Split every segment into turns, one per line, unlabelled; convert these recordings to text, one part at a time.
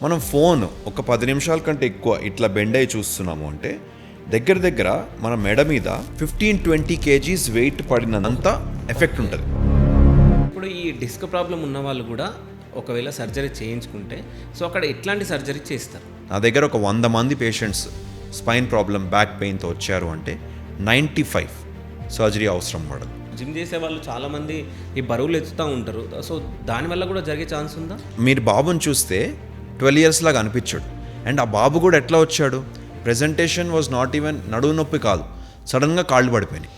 మనం ఫోన్ ఒక 10 నిమిషాల కంటే ఎక్కువ ఇట్లా బెండ్ అయి చూస్తున్నాము అంటే దగ్గర మన మెడ మీద 15-20 కేజీస్ వెయిట్ పడినంత ఎఫెక్ట్ ఉంటుంది.
ఇప్పుడు ఈ డిస్క్ ప్రాబ్లం ఉన్న వాళ్ళు కూడా ఒకవేళ సర్జరీ చేయించుకుంటే సో అక్కడ ఎట్లాంటి సర్జరీ చేస్తారు?
నా దగ్గర ఒక 100 మంది పేషెంట్స్ స్పైన్ ప్రాబ్లం బ్యాక్ పెయిన్తో వచ్చారు అంటే 95 సర్జరీ అవసరం పడదు.
జిమ్ చేసే వాళ్ళు చాలామంది ఈ బరువులు ఎత్తుతూ ఉంటారు, సో దానివల్ల కూడా జరిగే ఛాన్స్ ఉందా?
మీరు బాబుని చూస్తే 12 years లాగా అనిపించాడు. అండ్ ఆ బాబు కూడా ఎట్లా వచ్చాడు, ప్రెజెంటేషన్ వాజ్ నాట్ ఈవెన్ నడువు నొప్పి కాదు, సడన్గా కాళ్ళు పడిపోయినాయి.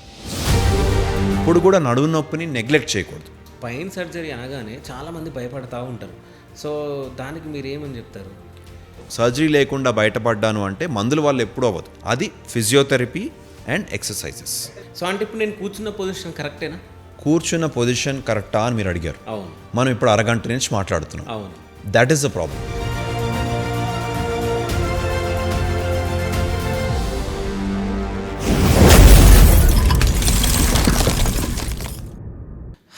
ఇప్పుడు కూడా నడువు నొప్పిని నెగ్లెక్ట్ చేయకూడదు.
స్పైన్ సర్జరీ అనగానే చాలామంది భయపడతా ఉంటారు, సో దానికి మీరు ఏమని చెప్తారు?
సర్జరీ లేకుండా బయటపడ్డాను అంటే మందుల వల్ల ఎప్పుడూ అవ్వదు, అది ఫిజియోథెరపీ అండ్ ఎక్సర్సైజెస్.
సో అంటే ఇప్పుడు నేను కూర్చున్న పొజిషన్ కరెక్టేనా?
కూర్చున్న పొజిషన్ కరెక్టా అని మీరు అడిగారు.
అవును.
మనం ఇప్పుడు అరగంట నుంచి మాట్లాడుతున్నాం.
అవును.
That is the problem.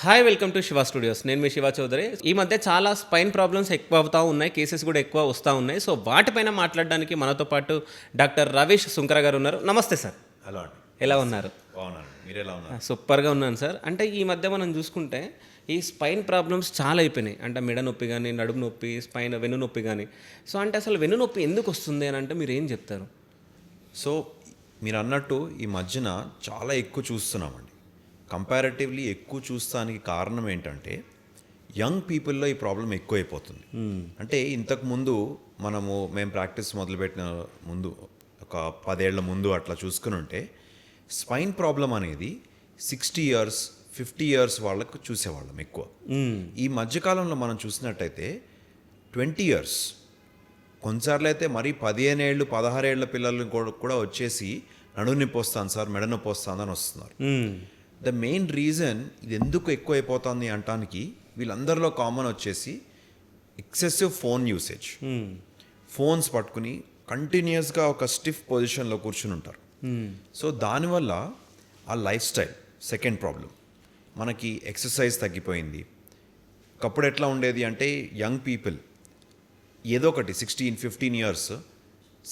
Hi, welcome to Shiva studios. నేను మీ శివ చౌదరి. ఈ మధ్య చాలా స్పైన్ ప్రాబ్లమ్స్ ఎక్కువ అవుతూ ఉన్నాయి, కేసెస్ కూడా ఎక్కువ వస్తూ ఉన్నాయి. సో వాటిపైన మాట్లాడడానికి మనతో పాటు డాక్టర్ రవీష్ సుంకర గారు ఉన్నారు. నమస్తే సార్.
హలో అండి,
ఎలా ఉన్నారు?
బాగున్నాను, మీరు ఎలా ఉన్నారు?
సూపర్గా ఉన్నాను సార్. అంటే ఈ మధ్య మనం చూసుకుంటే ఈ స్పైన్ ప్రాబ్లమ్స్ చాలా అయిపోయినాయి. అంటే మెడ నొప్పి కానీ, నడుము నొప్పి, స్పైన్ వెన్ను నొప్పి కానీ. సో అంటే అసలు వెన్ను నొప్పి ఎందుకు వస్తుంది అని అంటే మీరు ఏం చెప్తారు?
సో మీరు అన్నట్టు ఈ మధ్యన చాలా ఎక్కువ చూస్తున్నామండి. కంపారిటివ్లీ ఎక్కువ చూస్తానికి కారణం ఏంటంటే యంగ్ పీపుల్లో ఈ ప్రాబ్లం ఎక్కువైపోతుంది. అంటే ఇంతకుముందు మేము ప్రాక్టీస్ మొదలుపెట్టిన ముందు ఒక 10 ఏళ్ల ముందు అట్లా చూసుకుని ఉంటే స్పైన్ ప్రాబ్లం అనేది 60 years 50 years వాళ్ళకు చూసేవాళ్ళం ఎక్కువ. ఈ మధ్యకాలంలో మనం చూసినట్టయితే 20 years, కొన్నిసార్లు అయితే మరీ 15 ఏళ్ళు 16 ఏళ్ల పిల్లలు కూడా వచ్చేసి నడుము నొప్పి వస్తాను సార్, మెడ నొప్పి వస్తుంది అని వస్తున్నారు. ద మెయిన్ రీజన్ ఇది ఎందుకు ఎక్కువ అయిపోతుంది అంటానికి వీళ్ళందరిలో కామన్ వచ్చేసి ఎక్సెసివ్ ఫోన్ యూసేజ్. ఫోన్స్ పట్టుకుని కంటిన్యూస్గా ఒక స్టిఫ్ పొజిషన్లో కూర్చుని ఉంటారు. సో దానివల్ల ఆ లైఫ్ స్టైల్ సెకండ్ ప్రాబ్లం. మనకి ఎక్సర్సైజ్ తగ్గిపోయింది. ఒకప్పుడు ఎట్లా ఉండేది అంటే యంగ్ పీపుల్ ఏదో ఒకటి 16-15 years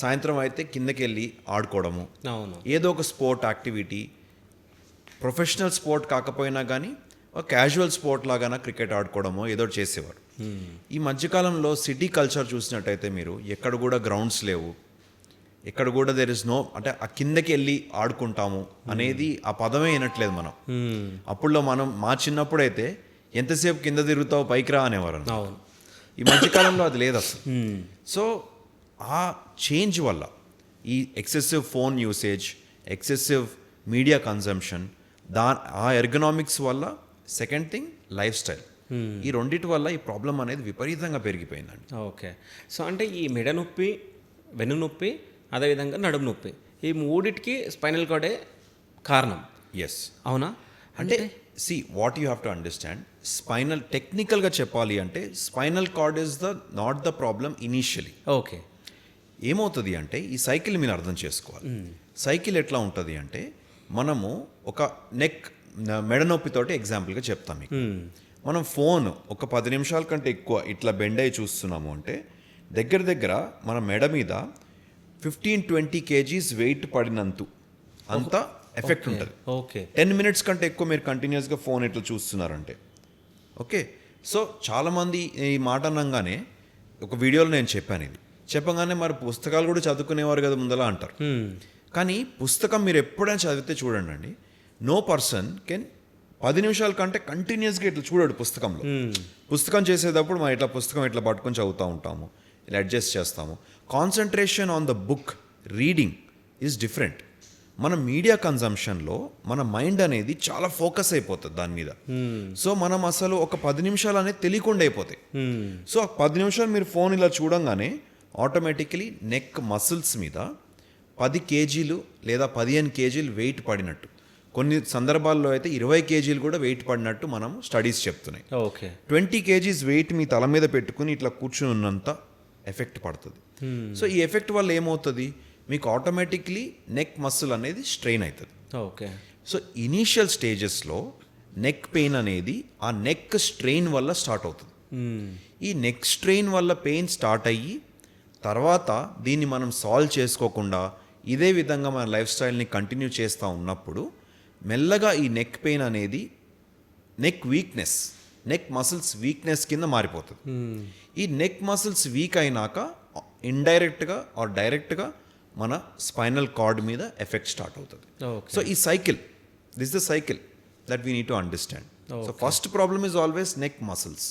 సాయంత్రం అయితే కిందకి వెళ్ళి ఆడుకోవడము, ఏదో ఒక స్పోర్ట్ యాక్టివిటీ, ప్రొఫెషనల్ స్పోర్ట్ కాకపోయినా కానీ ఒక క్యాజువల్ స్పోర్ట్ లాగా క్రికెట్ ఆడుకోవడమో ఏదో చేసేవారు. ఈ మధ్యకాలంలో సిటీ కల్చర్ చూసినట్టయితే మీరు ఎక్కడ కూడా గ్రౌండ్స్ లేవు, ఎక్కడ కూడా దెర్ ఇస్ నో, అంటే ఆ కిందకి వెళ్ళి ఆడుకుంటాము అనేది ఆ పదమే వినట్లేదు మనం. అప్పుడులో మా చిన్నప్పుడైతే ఎంతసేపు కింద తిరుగుతావు పైకి రా అనేవారు. ఈ మధ్యకాలంలో అది లేదు అసలు. సో ఆ చేంజ్ వల్ల ఈ excessive phone usage, excessive media consumption, ఆ ఎర్గనామిక్స్ వల్ల సెకండ్ థింగ్ లైఫ్ స్టైల్, ఈ రెండిటి వల్ల ఈ ప్రాబ్లం అనేది విపరీతంగా పెరిగిపోయిందండి.
ఓకే. సో అంటే ఈ మెడ నొప్పి, వెన్ను నొప్పి, అదేవిధంగా నడుము నొప్పి, ఈ మూడిటికి స్పైనల్ కార్డే కారణం.
ఎస్,
అవునా?
అంటే what you have to understand, spinal టెక్నికల్గా చెప్పాలి అంటే spinal cord is not the problem initially.
Okay.
ఏమవుతుంది అంటే ఈ సైకిల్ మీరు అర్థం చేసుకోవాలి. సైకిల్ ఎట్లా ఉంటుంది అంటే మనము ఒక మెడ నొప్పితోటి ఎగ్జాంపుల్గా చెప్తాం మీకు. మనం ఫోన్ ఒక 10 నిమిషాల కంటే ఎక్కువ ఇట్లా బెండ్ అయి చూస్తున్నాము అంటే దగ్గర మన మెడ మీద 15-20 కేజీస్ వెయిట్ పడినంత ఎఫెక్ట్ ఉంటుంది.
ఓకే.
10 minutes కంటే ఎక్కువ మీరు కంటిన్యూస్గా ఫోన్ ఇట్లా చూస్తున్నారంటే. ఓకే. సో చాలామంది ఈ మాట అనగానే ఒక వీడియోలో నేను చెప్పాను, ఇది చెప్పగానే మరి పుస్తకాలు కూడా చదువుకునేవారు కదా ముందలా అంటారు. కానీ పుస్తకం మీరు ఎప్పుడైనా చదివితే చూడండి అండి, నో పర్సన్ కెన్ 10 నిమిషాల కంటే కంటిన్యూస్గా ఇట్లా చూడడు పుస్తకంలో. పుస్తకం చేసేటప్పుడు మనం ఇట్లా పుస్తకం ఇట్లా పట్టుకొని చదువుతూ ఉంటాము, ఇలా అడ్జస్ట్ చేస్తాము. Concentration on the book reading is different. మన మీడియా కన్జంప్షన్లో మన మైండ్ అనేది చాలా ఫోకస్ అయిపోతుంది దాని మీద. సో మనం అసలు ఒక 10 నిమిషాలు అనేది తెలియకుండా అయిపోతాయి. సో ఆ 10 నిమిషాలు మీరు ఫోన్ ఇలా చూడంగానే ఆటోమేటికలీ నెక్ మసిల్స్ మీద 10 కేజీలు లేదా 15 కేజీలు వెయిట్ పడినట్టు, కొన్ని సందర్భాల్లో అయితే 20 కేజీలు కూడా వెయిట్ పడినట్టు మనం స్టడీస్ చెప్తున్నాయి.
ఓకే.
20 కేజీస్ వెయిట్ మీ తల మీద పెట్టుకుని ఇట్లా కూర్చుని ఉన్నంత ఎఫెక్ట్ పడుతుంది. సో ఈ ఎఫెక్ట్ వల్ల ఏమవుతుంది, మీకు ఆటోమేటిక్లీ నెక్ మసిల్ అనేది స్ట్రెయిన్ అవుతుంది.
ఓకే.
సో ఇనీషియల్ స్టేజెస్లో నెక్ పెయిన్ అనేది ఆ నెక్ స్ట్రెయిన్ వల్ల స్టార్ట్ అవుతుంది. ఈ నెక్ స్ట్రెయిన్ వల్ల పెయిన్ స్టార్ట్ అయ్యి తర్వాత దీన్ని మనం సాల్వ్ చేసుకోకుండా ఇదే విధంగా మన లైఫ్ స్టైల్ని కంటిన్యూ చేస్తూ ఉన్నప్పుడు మెల్లగా ఈ నెక్ పెయిన్ అనేది neck weakness, neck muscles weakness కింద మారిపోతుంది. ఈ నెక్ మసిల్స్ వీక్ అయినాక ఇండైరెక్ట్గా ఆర్ డైరెక్ట్గా మన స్పైనల్ కార్డ్ మీద ఎఫెక్ట్ స్టార్ట్ అవుతుంది. సో ఈ cycle, this the cycle that we need to understand. So first problem is always neck muscles.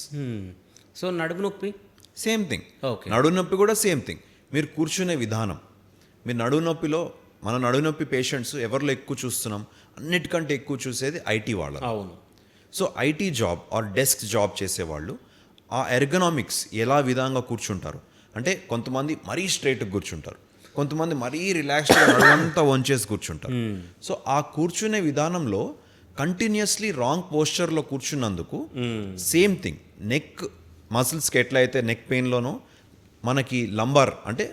So నడుము నొప్పి
సేమ్ థింగ్.
Okay.
నడుము నొప్పి కూడా సేమ్ థింగ్. మీరు కూర్చునే విధానం, మీరు నడుము నొప్పిలో మన నడుము నొప్పి పేషెంట్స్ ఎవరిలో ఎక్కువ చూస్తున్నాం, అన్నిటికంటే ఎక్కువ చూసేది ఐటీ వాళ్ళు.
అవును.
So IT job or desk job చేసేవాళ్ళు ఆ ఎర్గనామిక్స్ ఎలా విధంగా కూర్చుంటారు అంటే కొంతమంది మరీ స్ట్రైట్గా కూర్చుంటారు, కొంతమంది మరీ రిలాక్స్డ్గా నడుమంతా వంచేసి కూర్చుంటారు. సో ఆ కూర్చునే విధానంలో కంటిన్యూస్లీ రాంగ్ పోస్చర్లో కూర్చున్నందుకు సేమ్ థింగ్ నెక్ మసిల్స్కి ఎట్లయితే నెక్ పెయిన్లోనో మనకి లంబార్ అంటే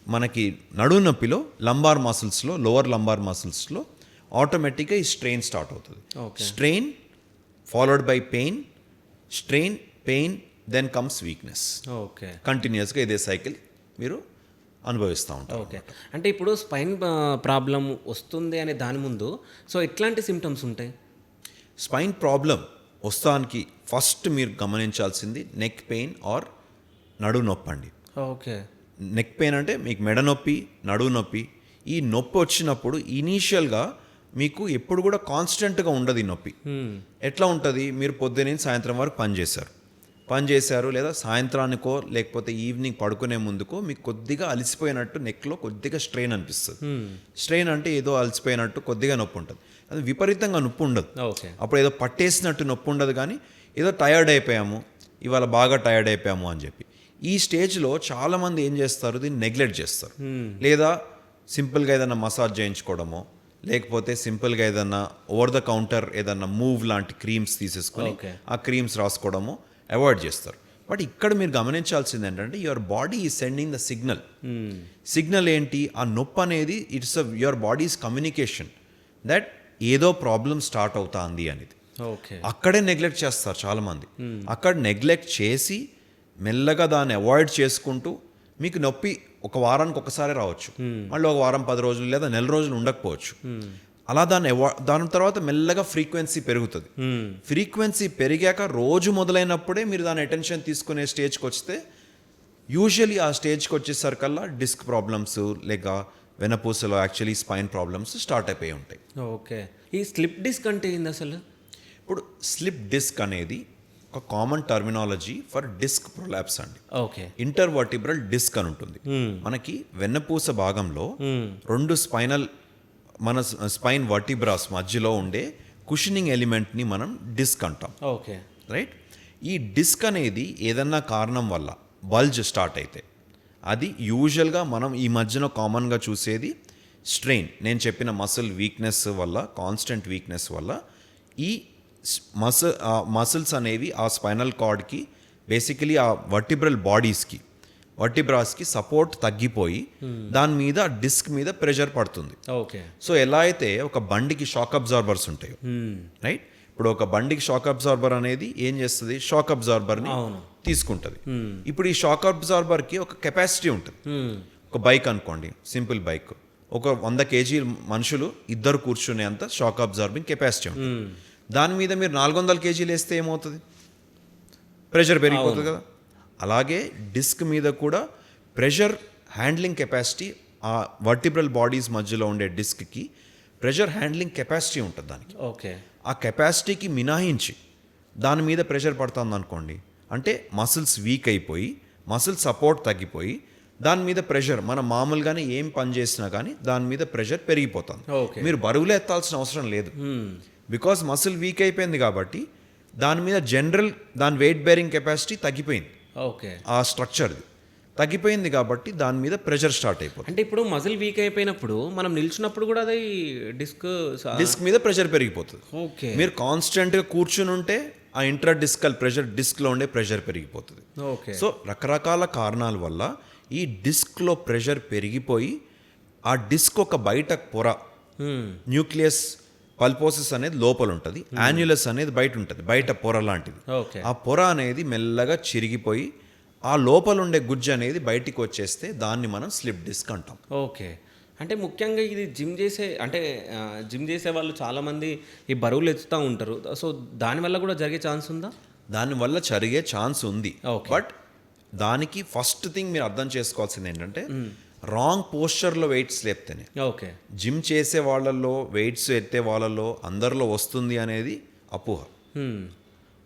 మనకి నడుము నొప్పిలో లంబార్ మసిల్స్లో, లోవర్ లంబార్ మసిల్స్లో ఆటోమేటిక్గా ఈ స్ట్రెయిన్ స్టార్ట్ అవుతుంది. Strain followed by pain, strain, pain, then comes weakness.
Okay.
కంటిన్యూస్గా ఇదే సైకిల్ మీరు అనుభవిస్తూ ఉంటారు.
ఓకే. అంటే ఇప్పుడు స్పైన్ ప్రాబ్లం వస్తుంది అనే దాని ముందు సో ఎట్లాంటి సిమ్టమ్స్ ఉంటాయి?
స్పైన్ ప్రాబ్లం వస్తానికి ఫస్ట్ మీరు గమనించాల్సింది నెక్ పెయిన్ ఆర్ నడుము నొప్పి అండి.
ఓకే.
నెక్ పెయిన్ అంటే మీకు మెడ నొప్పి, నడుము నొప్పి. ఈ నొప్పి వచ్చినప్పుడు ఇనీషియల్గా మీకు ఎప్పుడు కూడా కాన్స్టెంట్గా ఉండదు ఈ నొప్పి. ఎట్లా ఉంటుంది, మీరు పొద్దున్న సాయంత్రం వరకు పని చేశారు లేదా సాయంత్రానికో లేకపోతే ఈవినింగ్ పడుకునే ముందుకో మీకు కొద్దిగా అలసిపోయినట్టు నెక్లో కొద్దిగా స్ట్రెయిన్ అనిపిస్తుంది. స్ట్రెయిన్ అంటే ఏదో అలసిపోయినట్టు కొద్దిగా నొప్పి ఉంటుంది, అది విపరీతంగా నొప్పి ఉండదు.
ఓకే.
అప్పుడు ఏదో పట్టేసినట్టు నొప్పి ఉండదు, కానీ ఏదో టయర్డ్ అయిపోయాము, ఇవాళ బాగా టయర్డ్ అయిపోయాము అని చెప్పి. ఈ స్టేజ్లో చాలామంది ఏం చేస్తారు, దీన్ని నెగ్లెక్ట్ చేస్తారు. లేదా సింపుల్గా ఏదైనా మసాజ్ చేయించుకోవడమో లేకపోతే సింపుల్గా ఏదన్నా ఓవర్ ద కౌంటర్ ఏదన్నా మూవ్ లాంటి క్రీమ్స్ తీసేసుకొని ఆ క్రీమ్స్ రాసుకోవడమో అవాయిడ్ చేస్తారు. బట్ ఇక్కడ మీరు గమనించాల్సింది ఏంటంటే your body is sending the signal ఏంటి, ఆ నొప్పి అనేది it's your bodies communication that ఏదో ప్రాబ్లం స్టార్ట్ అవుతుంది అనేది. అక్కడే నెగ్లెక్ట్ చేస్తారు చాలామంది. అక్కడ నెగ్లెక్ట్ చేసి మెల్లగా దాన్ని అవాయిడ్ చేసుకుంటూ మీకు నొప్పి ఒక వారానికి ఒకసారి రావచ్చు, మళ్ళీ ఒక వారం 10 రోజులు లేదా నెల రోజులు ఉండకపోవచ్చు. అలా దాని తర్వాత మెల్లగా ఫ్రీక్వెన్సీ పెరుగుతుంది. ఫ్రీక్వెన్సీ పెరిగాక రోజు మొదలైనప్పుడే మీరు దాని అటెన్షన్ తీసుకునే స్టేజ్కి వస్తే యూజువలీ ఆ స్టేజ్కి వచ్చేసరికల్లా డిస్క్ ప్రాబ్లమ్స్ లేక వెనపూసలో యాక్చువల్లీ స్పైన్ ప్రాబ్లమ్స్ స్టార్ట్ అయిపోయి ఉంటాయి.
ఓకే. ఈ స్లిప్ డిస్క్ అంటే ఏంది అసలు?
ఇప్పుడు స్లిప్ డిస్క్ అనేది ఒక common terminology for disc prolapse అండి.
ఓకే.
ఇంటర్వర్టిబ్రల్ డిస్క్ అని ఉంటుంది. మనకి వెన్నపూస భాగంలో 2 మన స్పైన్ వర్టిబ్రాస్ మధ్యలో ఉండే కుషనింగ్ ఎలిమెంట్ని మనం డిస్క్ అంటాం.
ఓకే.
రైట్. ఈ డిస్క్ అనేది ఏదన్నా కారణం వల్ల బల్జ్ స్టార్ట్ అయితే అది యూజువల్గా మనం ఈ మధ్యన కామన్గా చూసేది స్ట్రెయిన్, నేను చెప్పిన మసిల్ వీక్నెస్ వల్ల, కాన్స్టెంట్ వీక్నెస్ వల్ల ఈ మసిల్స్ అనేవి ఆ స్పైనల్ కార్డ్కి బేసికలీ ఆ వర్టిబ్రాస్కి సపోర్ట్ తగ్గిపోయి దాని మీద డిస్క్ మీద ప్రెషర్ పడుతుంది.
ఓకే.
సో ఎలా అయితే ఒక బండికి షాక్ అబ్జార్బర్స్ ఉంటాయి, రైట్. ఇప్పుడు ఒక బండికి షాక్ అబ్జార్బర్ అనేది ఏం చేస్తుంది, షాక్ అబ్జార్బర్ని తీసుకుంటుంది. ఇప్పుడు ఈ షాక్ అబ్జార్బర్కి ఒక కెపాసిటీ ఉంటుంది. ఒక బైక్ అనుకోండి, సింపుల్ బైక్, ఒక 100 kg మనుషులు ఇద్దరు కూర్చునే అంత షాక్ అబ్జార్బింగ్ కెపాసిటీ ఉంటుంది. దాని మీద మీరు 400 kg వేస్తే ఏమవుతుంది, ప్రెషర్ పెరిగిపోతుంది కదా. అలాగే డిస్క్ మీద కూడా ప్రెషర్ హ్యాండ్లింగ్ కెపాసిటీ, ఆ వర్టిబ్రల్ బాడీస్ మధ్యలో ఉండే డిస్క్కి ప్రెషర్ హ్యాండ్లింగ్ కెపాసిటీ ఉంటుంది దానికి.
ఓకే.
ఆ కెపాసిటీకి మినహాయించి దాని మీద ప్రెషర్ పడుతుంది అనుకోండి, అంటే మసిల్స్ వీక్ అయిపోయి మసిల్ సపోర్ట్ తగ్గిపోయి దాని మీద ప్రెషర్ మనం మామూలుగానే ఏం పని చేసినా కానీ దాని మీద ప్రెషర్ పెరిగిపోతుంది. మీరు బరువులు ఎత్తాల్సిన అవసరం లేదు, బికాస్ మసిల్ వీక్ అయిపోయింది కాబట్టి దాని మీద దాని వెయిట్ బేరింగ్ కెపాసిటీ తగ్గిపోయింది.
ఓకే.
ఆ స్ట్రక్చర్ తగ్గిపోయింది కాబట్టి దాని మీద ప్రెషర్ స్టార్ట్ అయిపోతుంది.
అంటే ఇప్పుడు మజిల్ వీక్ అయిపోయినప్పుడు మనం నిల్చున్నప్పుడు కూడా అది డిస్క్
మీద ప్రెషర్ పెరిగిపోతుంది.
ఓకే.
మీరు కాన్స్టెంట్గా కూర్చుని ఉంటే ఆ ఇంట్రా డిస్కల్ ప్రెషర్, డిస్క్లో ఉండే ప్రెషర్ పెరిగిపోతుంది.
ఓకే.
సో రకరకాల కారణాల వల్ల ఈ డిస్క్లో ప్రెషర్ పెరిగిపోయి ఆ డిస్క్ ఒక బయట పొర, న్యూక్లియస్ పల్పోసిస్ అనేది లోపల ఉంటుంది, యాన్యులస్ అనేది బయట ఉంటుంది, బయట పొర లాంటిది.
ఓకే.
ఆ పొర అనేది మెల్లగా చిరిగిపోయి ఆ లోపల ఉండే గుజ్జు అనేది బయటికి వచ్చేస్తే దాన్ని మనం స్లిప్ డిస్క్ అంటాం.
ఓకే. అంటే ముఖ్యంగా ఇది జిమ్ చేసే వాళ్ళు చాలామంది ఈ బరువులు ఎత్తుతూ ఉంటారు. సో దానివల్ల కూడా జరిగే ఛాన్స్ ఉందా?
దానివల్ల జరిగే ఛాన్స్ ఉంది.
ఓకే.
బట్ దానికి ఫస్ట్ థింగ్ మీరు అర్థం చేసుకోవాల్సింది ఏంటంటే రాంగ్ పోస్చర్లో వెయిట్స్ లేపితేనే.
ఓకే.
జిమ్ చేసే వాళ్ళల్లో వెయిట్స్ ఎత్తే వాళ్ళల్లో అందరిలో వస్తుంది అనేది అపోహ.